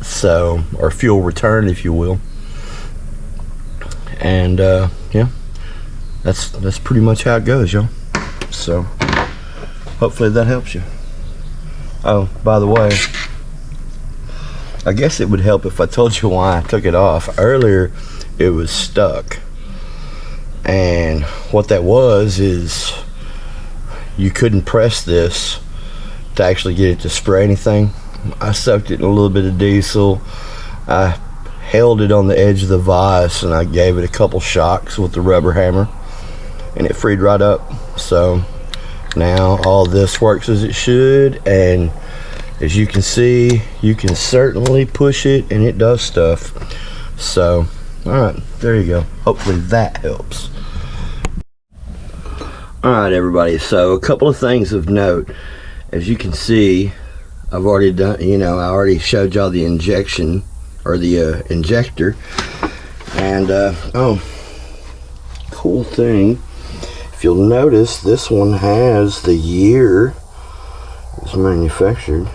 so, or fuel return if you will. And yeah, that's pretty much how it goes, y'all. So hopefully that helps you. Oh, by the way, I guess it would help if I told you why I took it off. Earlier it was stuck, and what that was is you couldn't press this to actually get it to spray anything. I soaked it in a little bit of diesel. I held it on the edge of the vise and I gave it a couple shocks with the rubber hammer and it freed right up. So now all this works as it should, and as you can see, you can certainly push it and it does stuff. So alright, there you go. Hopefully that helps. Alright everybody, so a couple of things of note. As you can see, I've already done, you know, I already showed y'all the injection, or the injector. And oh, cool thing you'll notice, this one has the year it was manufactured.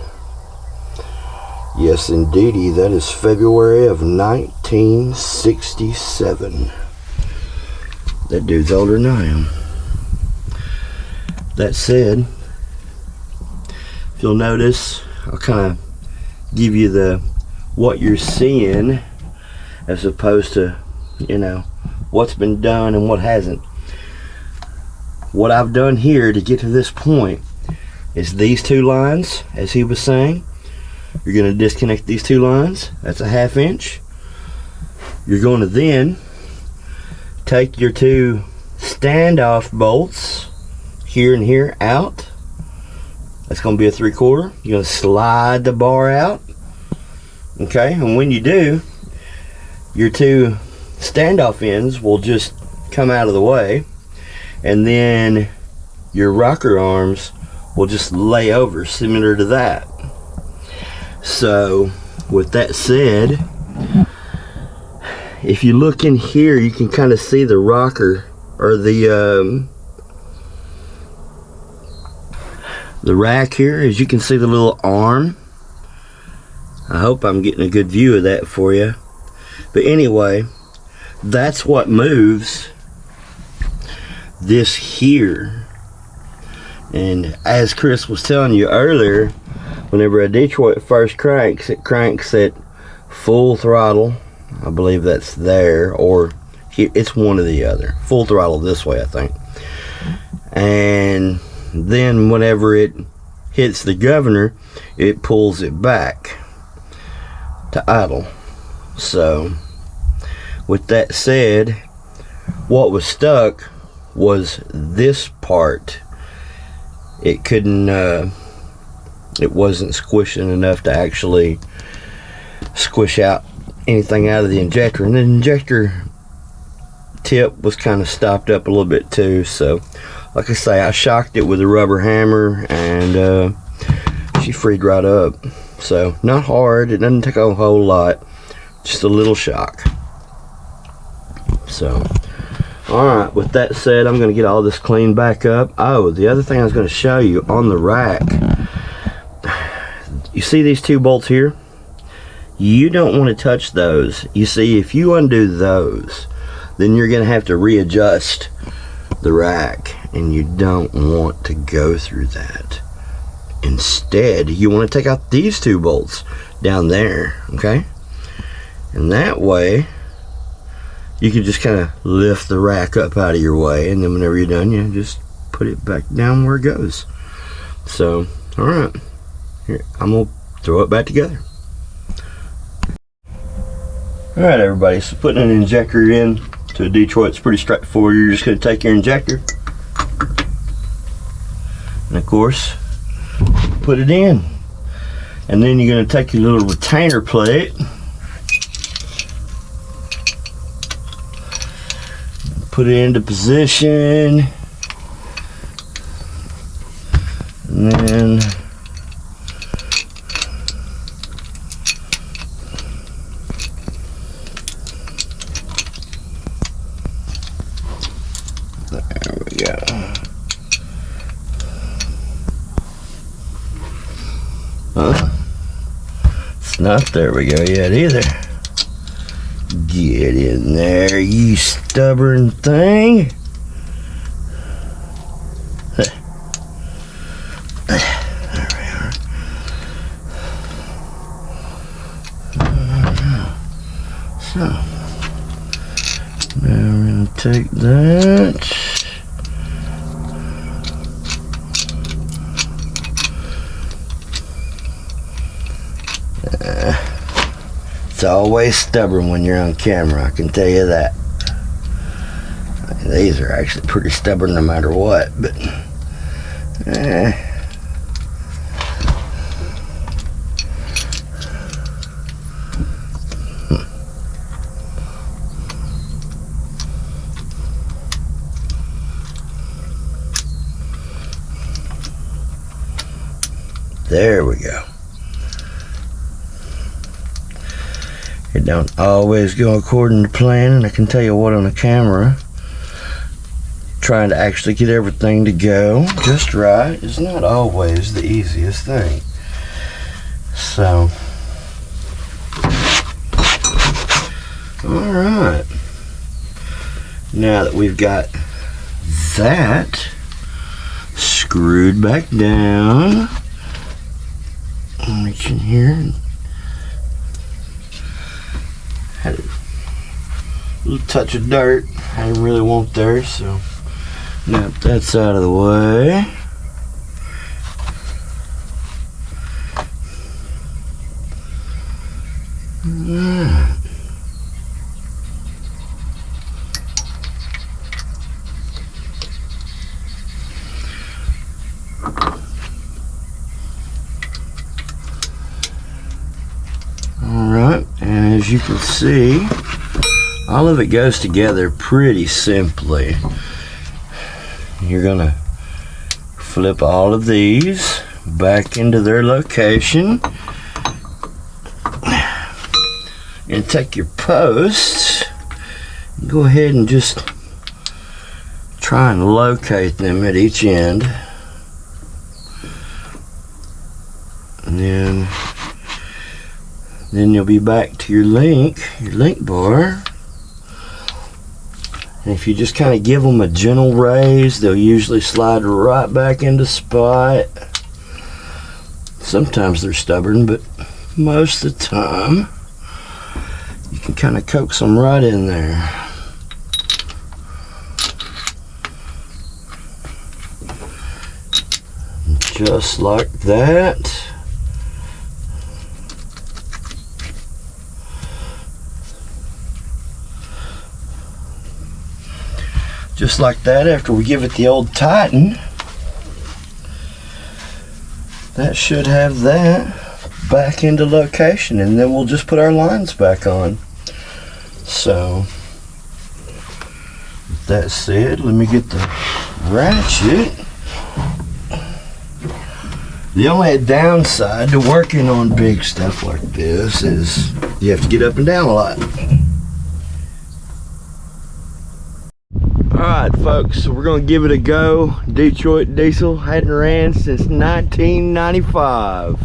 Yes, indeedy, that is February of 1967. That dude's older than I am. That said, if you'll notice, I'll kind of give you what you're seeing as opposed to, you know, what's been done and what hasn't. What I've done here to get to this point is these two lines, as he was saying. You're going to disconnect these two lines. That's a 1/2 inch. You're going to then take your two standoff bolts here and here out. That's going to be a 3/4. You're going to slide the bar out. Okay, and when you do, your two standoff ends will just come out of the way, and then your rocker arms will just lay over, similar to that. So with that said, if you look in here, you can kind of see the rocker, or the rack here. As you can see, the little arm. I hope I'm getting a good view of that for you. But anyway, that's what moves this here. And as Chris was telling you earlier, whenever a Detroit first cranks, it cranks at full throttle. I believe that's there, or it's one or the other. Full throttle this way, I think. And then whenever it hits the governor, it pulls it back to idle. So with that said, what was stuck was this part. It couldn't it wasn't squishing enough to actually squish out anything out of the injector, and the injector tip was kind of stopped up a little bit too. So like I say, I shocked it with a rubber hammer, and she freed right up. So not hard, it doesn't take a whole lot, just a little shock. So alright, with that said, I'm going to get all this cleaned back up. Oh, the other thing I was going to show you on the rack, you see these two bolts here? You don't want to touch those. You see, if you undo those, then you're going to have to readjust the rack, and you don't want to go through that. Instead, you want to take out these two bolts down there, okay? And that way, you can just kind of lift the rack up out of your way, and then whenever you're done, you just put it back down where it goes. So, alright. Here, I'm going to throw it back together. Alright everybody, so putting an injector in to a Detroit's pretty straightforward. You're just going to take your injector, and of course, put it in. And then you're going to take your little retainer plate, put it into position, and then there we go. It's not there we go yet either. Get in there, you stubborn thing. There we are. So, now we're going to take that. It's always stubborn when you're on camera, I can tell you that. These are actually pretty stubborn no matter what, but there we go. It don't always go according to plan, and I can tell you what, on the camera, trying to actually get everything to go just right is not always the easiest thing. So, all right. Now that we've got that screwed back down, I'll reach in here and had a little touch of dirt I didn't really want there, so now that's out of the way. Alright. Alright, and as you can see, all of it goes together pretty simply. You're gonna flip all of these back into their location and take your posts and go ahead and just try and locate them at each end, and then you'll be back to your link bar. And if you just kind of give them a gentle raise, they'll usually slide right back into spot. Sometimes they're stubborn, but most of the time you can kind of coax them right in there. Just like that. Just like that, after we give it the old tighten, that should have that back into location, and then we'll just put our lines back on. So, with that said, let me get the ratchet. The only downside to working on big stuff like this is you have to get up and down a lot. Alright folks, so we're going to give it a go. Detroit diesel, hadn't ran since 1995.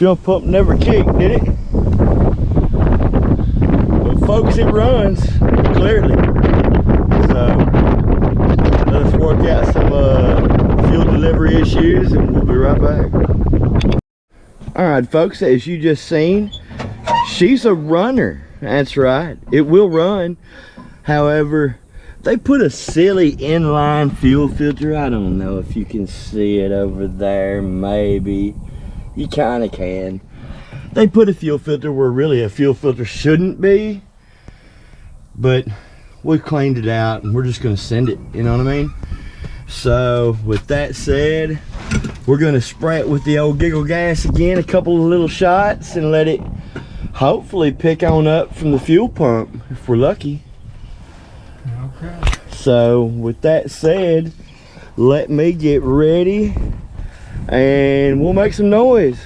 Fuel pump never kicked, did it? Well, folks, it runs clearly. So let us work out some fuel delivery issues, and we'll be right back. All right, folks, as you just seen, she's a runner. That's right, it will run. However, they put a silly inline fuel filter. I don't know if you can see it over there. Maybe you kind of can. They put a fuel filter where really a fuel filter shouldn't be, but we cleaned it out and we're just going to send it, you know what I mean? So with that said, we're going to spray it with the old giggle gas again, a couple of little shots, and let it hopefully pick on up from the fuel pump if we're lucky. Okay. So with that said, let me get ready and we'll make some noise.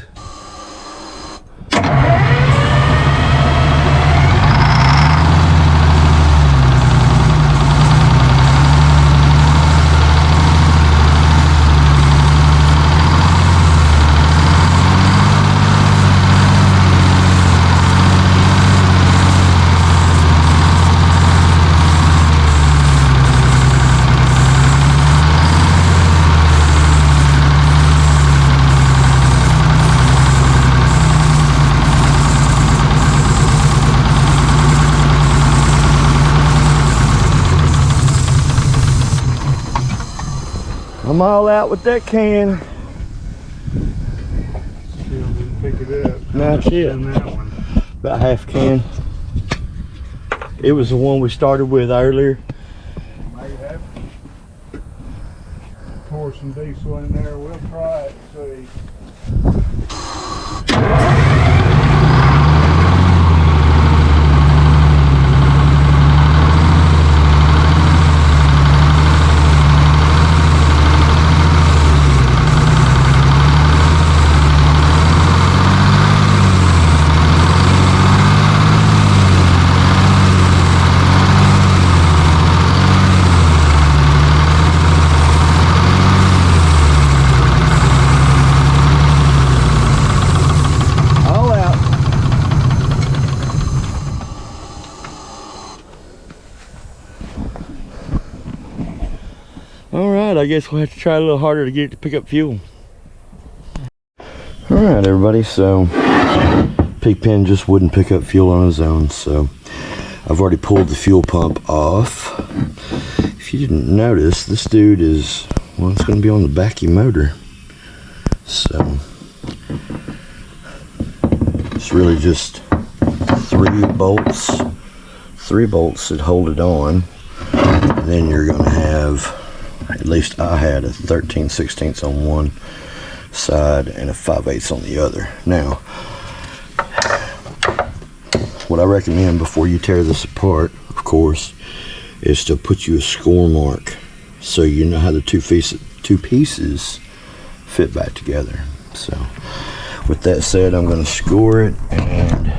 I'm all out with that can. Still didn't pick it up. That's it. In that one. About half can. It was the one we started with earlier. Might have to pour some diesel in there. We'll try it and see. Alright, I guess we'll have to try a little harder to get it to pick up fuel. Alright everybody, so PigPen just wouldn't pick up fuel on his own, so I've already pulled the fuel pump off. If you didn't notice, this dude is, well, it's going to be on the backy motor. So it's really just three bolts that hold it on. And then you're going to have, at least I had, a 13/16 on one side and a 5/8 on the other. Now, what I recommend before you tear this apart, of course, is to put you a score mark so you know how the two pieces fit back together. So with that said, I'm going to score it, and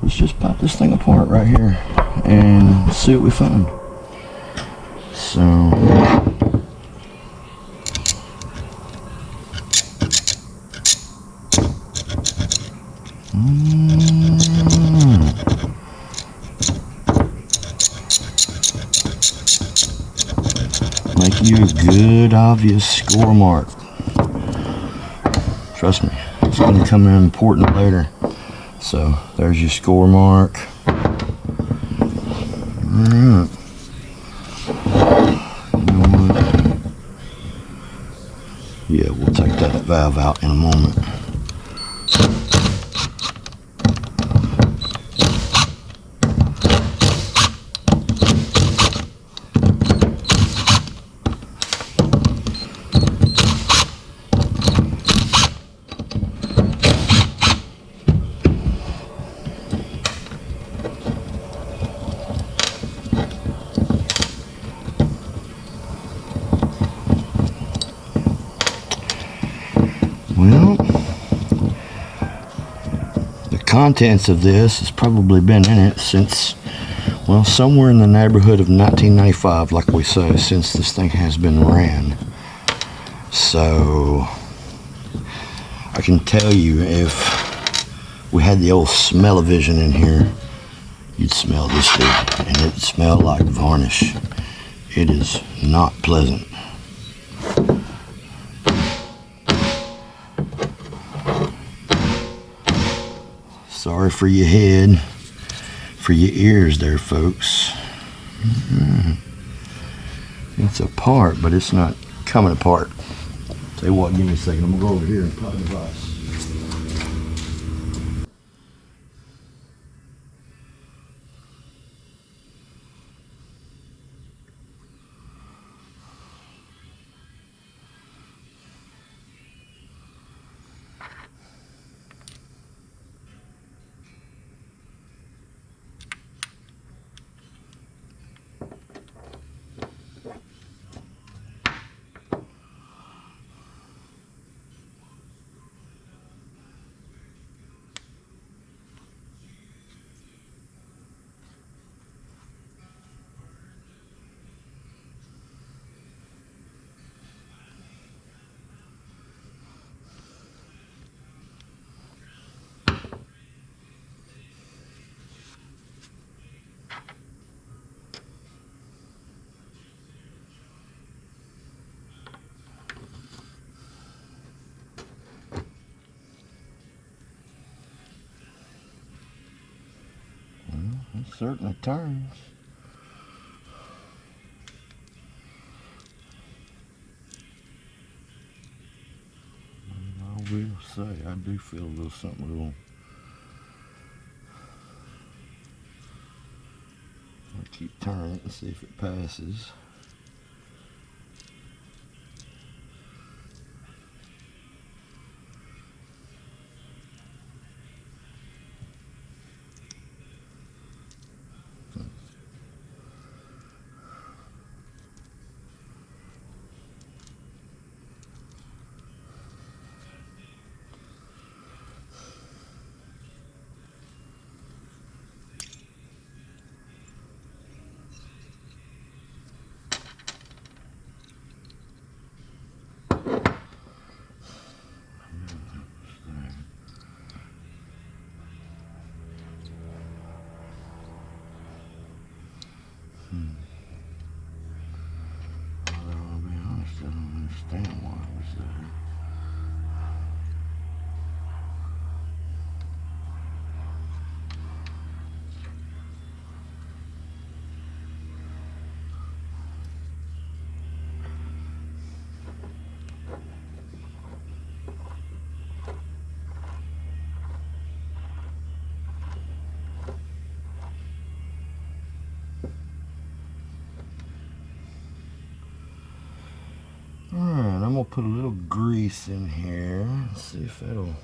let's just pop this thing apart right here and see what we find. So make you a good obvious score mark. Trust me, it's going to come in important later. So there's your score mark. Alright. Yeah, we'll take that valve out in a moment. Well, the contents of this has probably been in it since, well, somewhere in the neighborhood of 1995, like we say, since this thing has been ran. So I can tell you, if we had the old smell-o-vision in here, you'd smell this dude, and it smelled like varnish. It is not pleasant. Sorry for your head, for your ears there, folks. It's apart, but it's not coming apart. Tell you what, give me a second. I'm gonna go over here and pop the device. It certainly turns. I do feel a little something little. I'll keep turning it and see if it passes. Well, I'll be honest, I don't understand why it was there. Alright, I'm going to put a little grease in here. See if that'll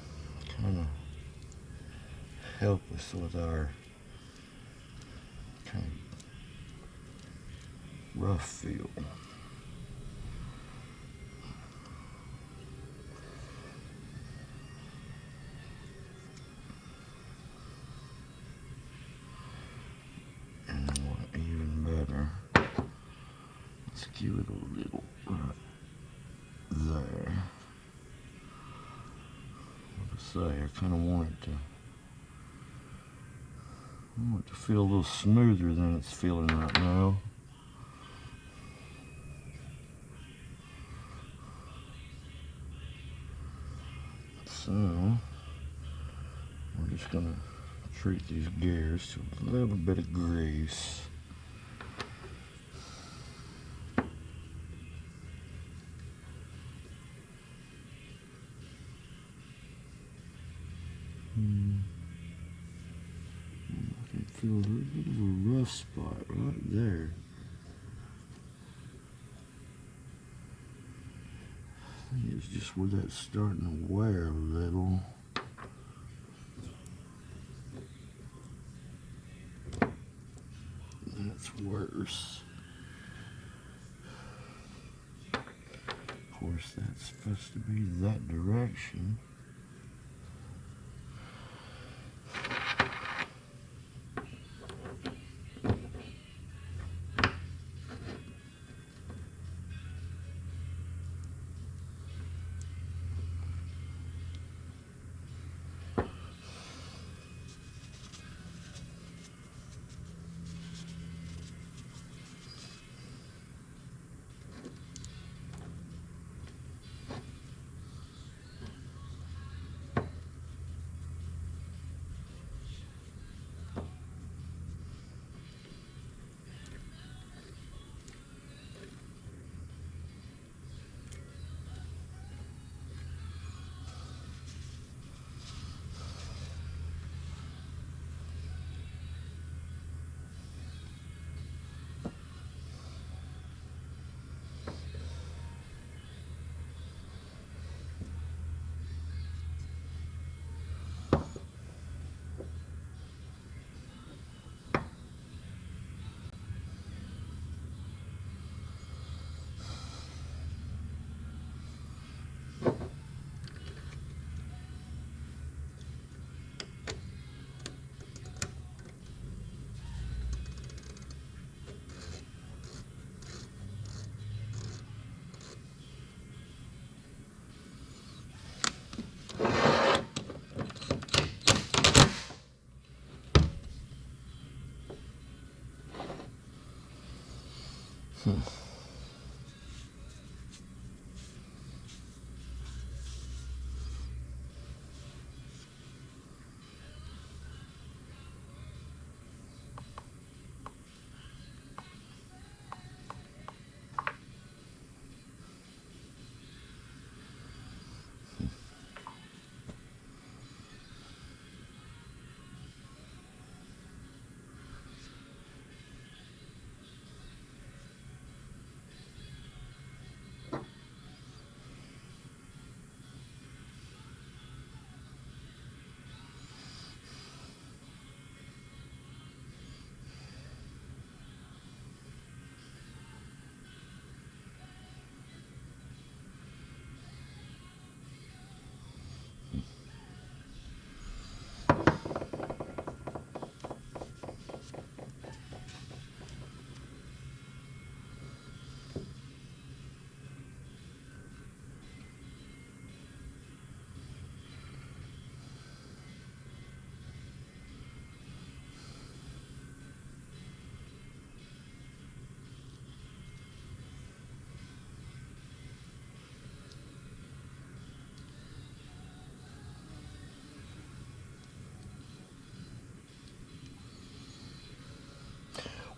kind of help us with our kind of rough feel. And what even better, let's give it a little right there. Like I say, I kind of want it to feel a little smoother than it's feeling right now. So we're just gonna treat these gears to a little bit of grease. I can feel a little bit of a rough spot right there. I think it's just where that's starting to wear a little. That's worse. Of course, that's supposed to be that direction.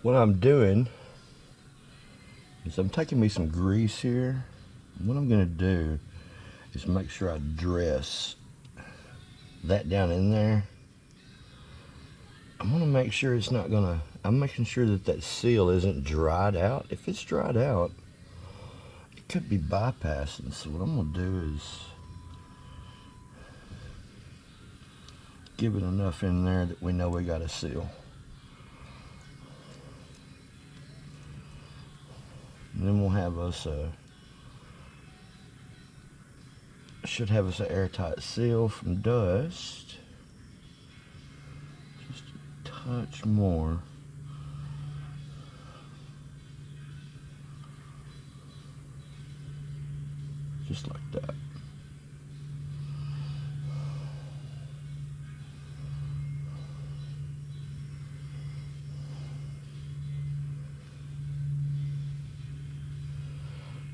what I'm doing is I'm taking me some grease here. What I'm gonna do is make sure I dress that down in there. I'm gonna make sure it's not gonna, I'm making sure that that seal isn't dried out. If it's dried out, it could be bypassing. So what I'm gonna do is give it enough in there that we know we got a seal. And then we'll have us should have us an airtight seal from dust. Just a touch more. Just like that.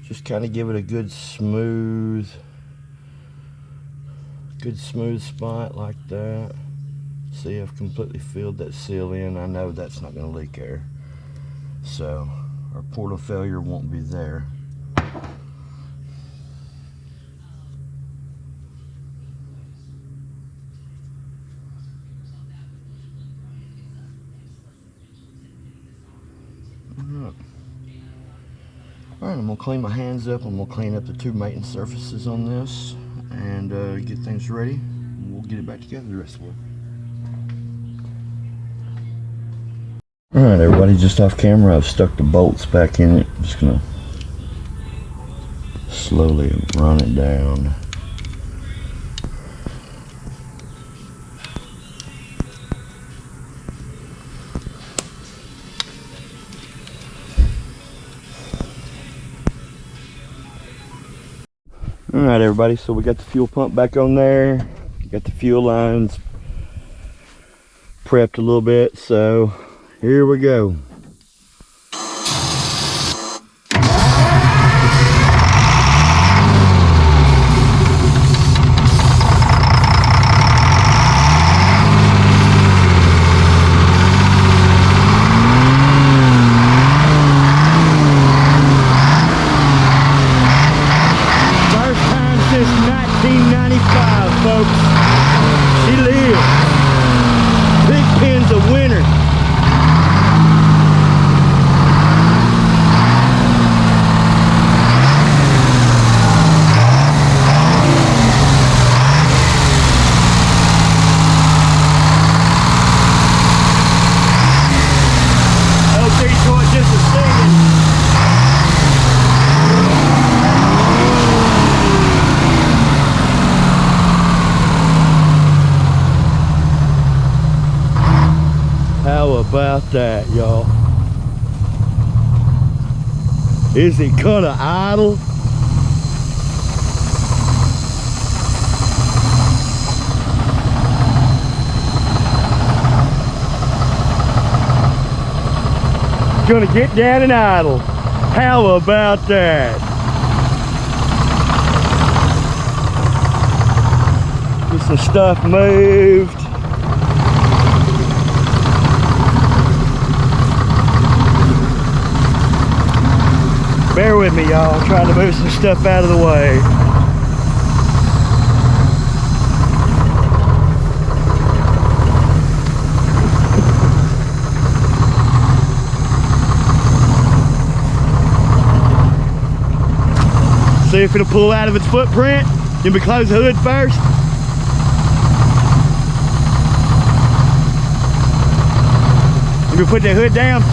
Just kind of give it a good smooth spot like that. See, I've completely filled that seal in. I know that's not going to leak air, so our port of failure won't be there. Alright, I'm going to clean my hands up. I'm going to clean up the two maintenance surfaces on this and get things ready. And we'll get it back together the rest of the way. Alright everybody, just off camera, I've stuck the bolts back in it. I'm just going to slowly run it down. Alright everybody, so we got the fuel pump back on there, got the fuel lines prepped a little bit, so here we go. Folks, she lives. PigPen's a winner. Okay, so just a second. How about that, y'all? Is it gonna idle? Gonna get down and idle. How about that? Get some stuff moved. Bear with me, y'all. I'm trying to move some stuff out of the way. See if it'll pull out of its footprint. Then we close the hood first. Then we put that hood down.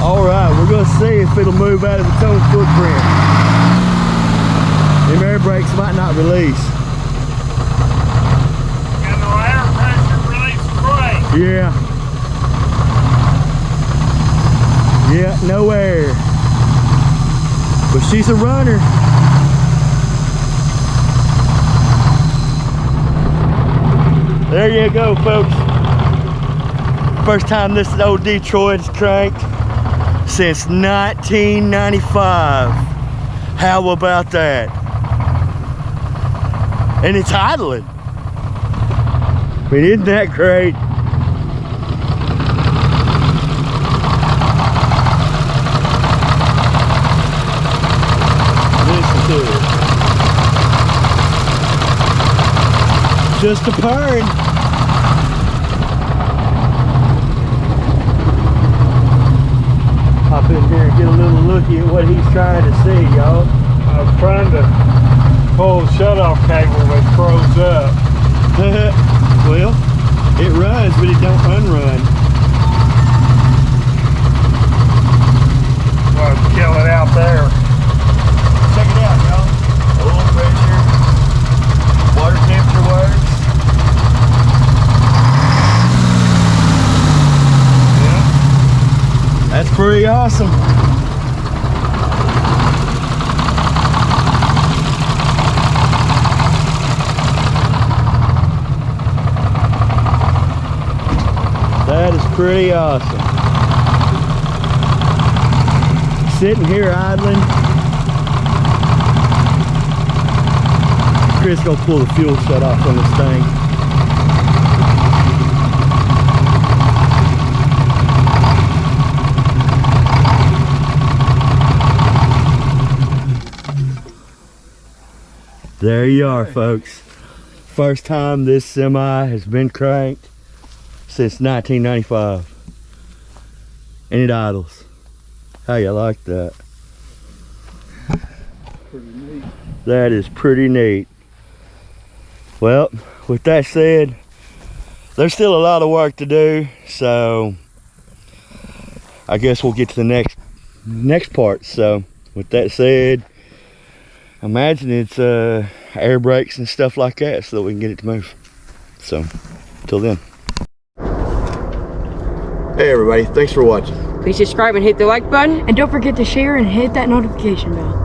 Alright, we're going to see if it'll move out of its own footprint. Them air brakes might not release. Got no air pressure release brake. Yeah. Yeah, no air. But she's a runner. There you go, folks. First time this old Detroit's cranked since 1995. How about that? And it's idling. mean, isn't that great? Listen to it. Just a purring. Hop in here and get a little looky at what he's trying to see, y'all. I was trying to pull the shut-off cable that froze up. Well, it runs, but it don't unrun. Well, kill it out there. Check it out, y'all. Oil pressure, water temperature works. Yeah. That's pretty awesome. That is pretty awesome. Sitting here idling. Chris gonna pull the fuel shut off on this thing. There you are, folks. First time this semi has been cranked since 1995. And it idles. How you like that? Pretty neat. That is pretty neat. Well, with that said, there's still a lot of work to do, so I guess we'll get to the next part. So with that said, imagine it's air brakes and stuff like that so that we can get it to move. So till then. Hey everybody, thanks for watching. Please subscribe and hit the like button. And don't forget to share and hit that notification bell.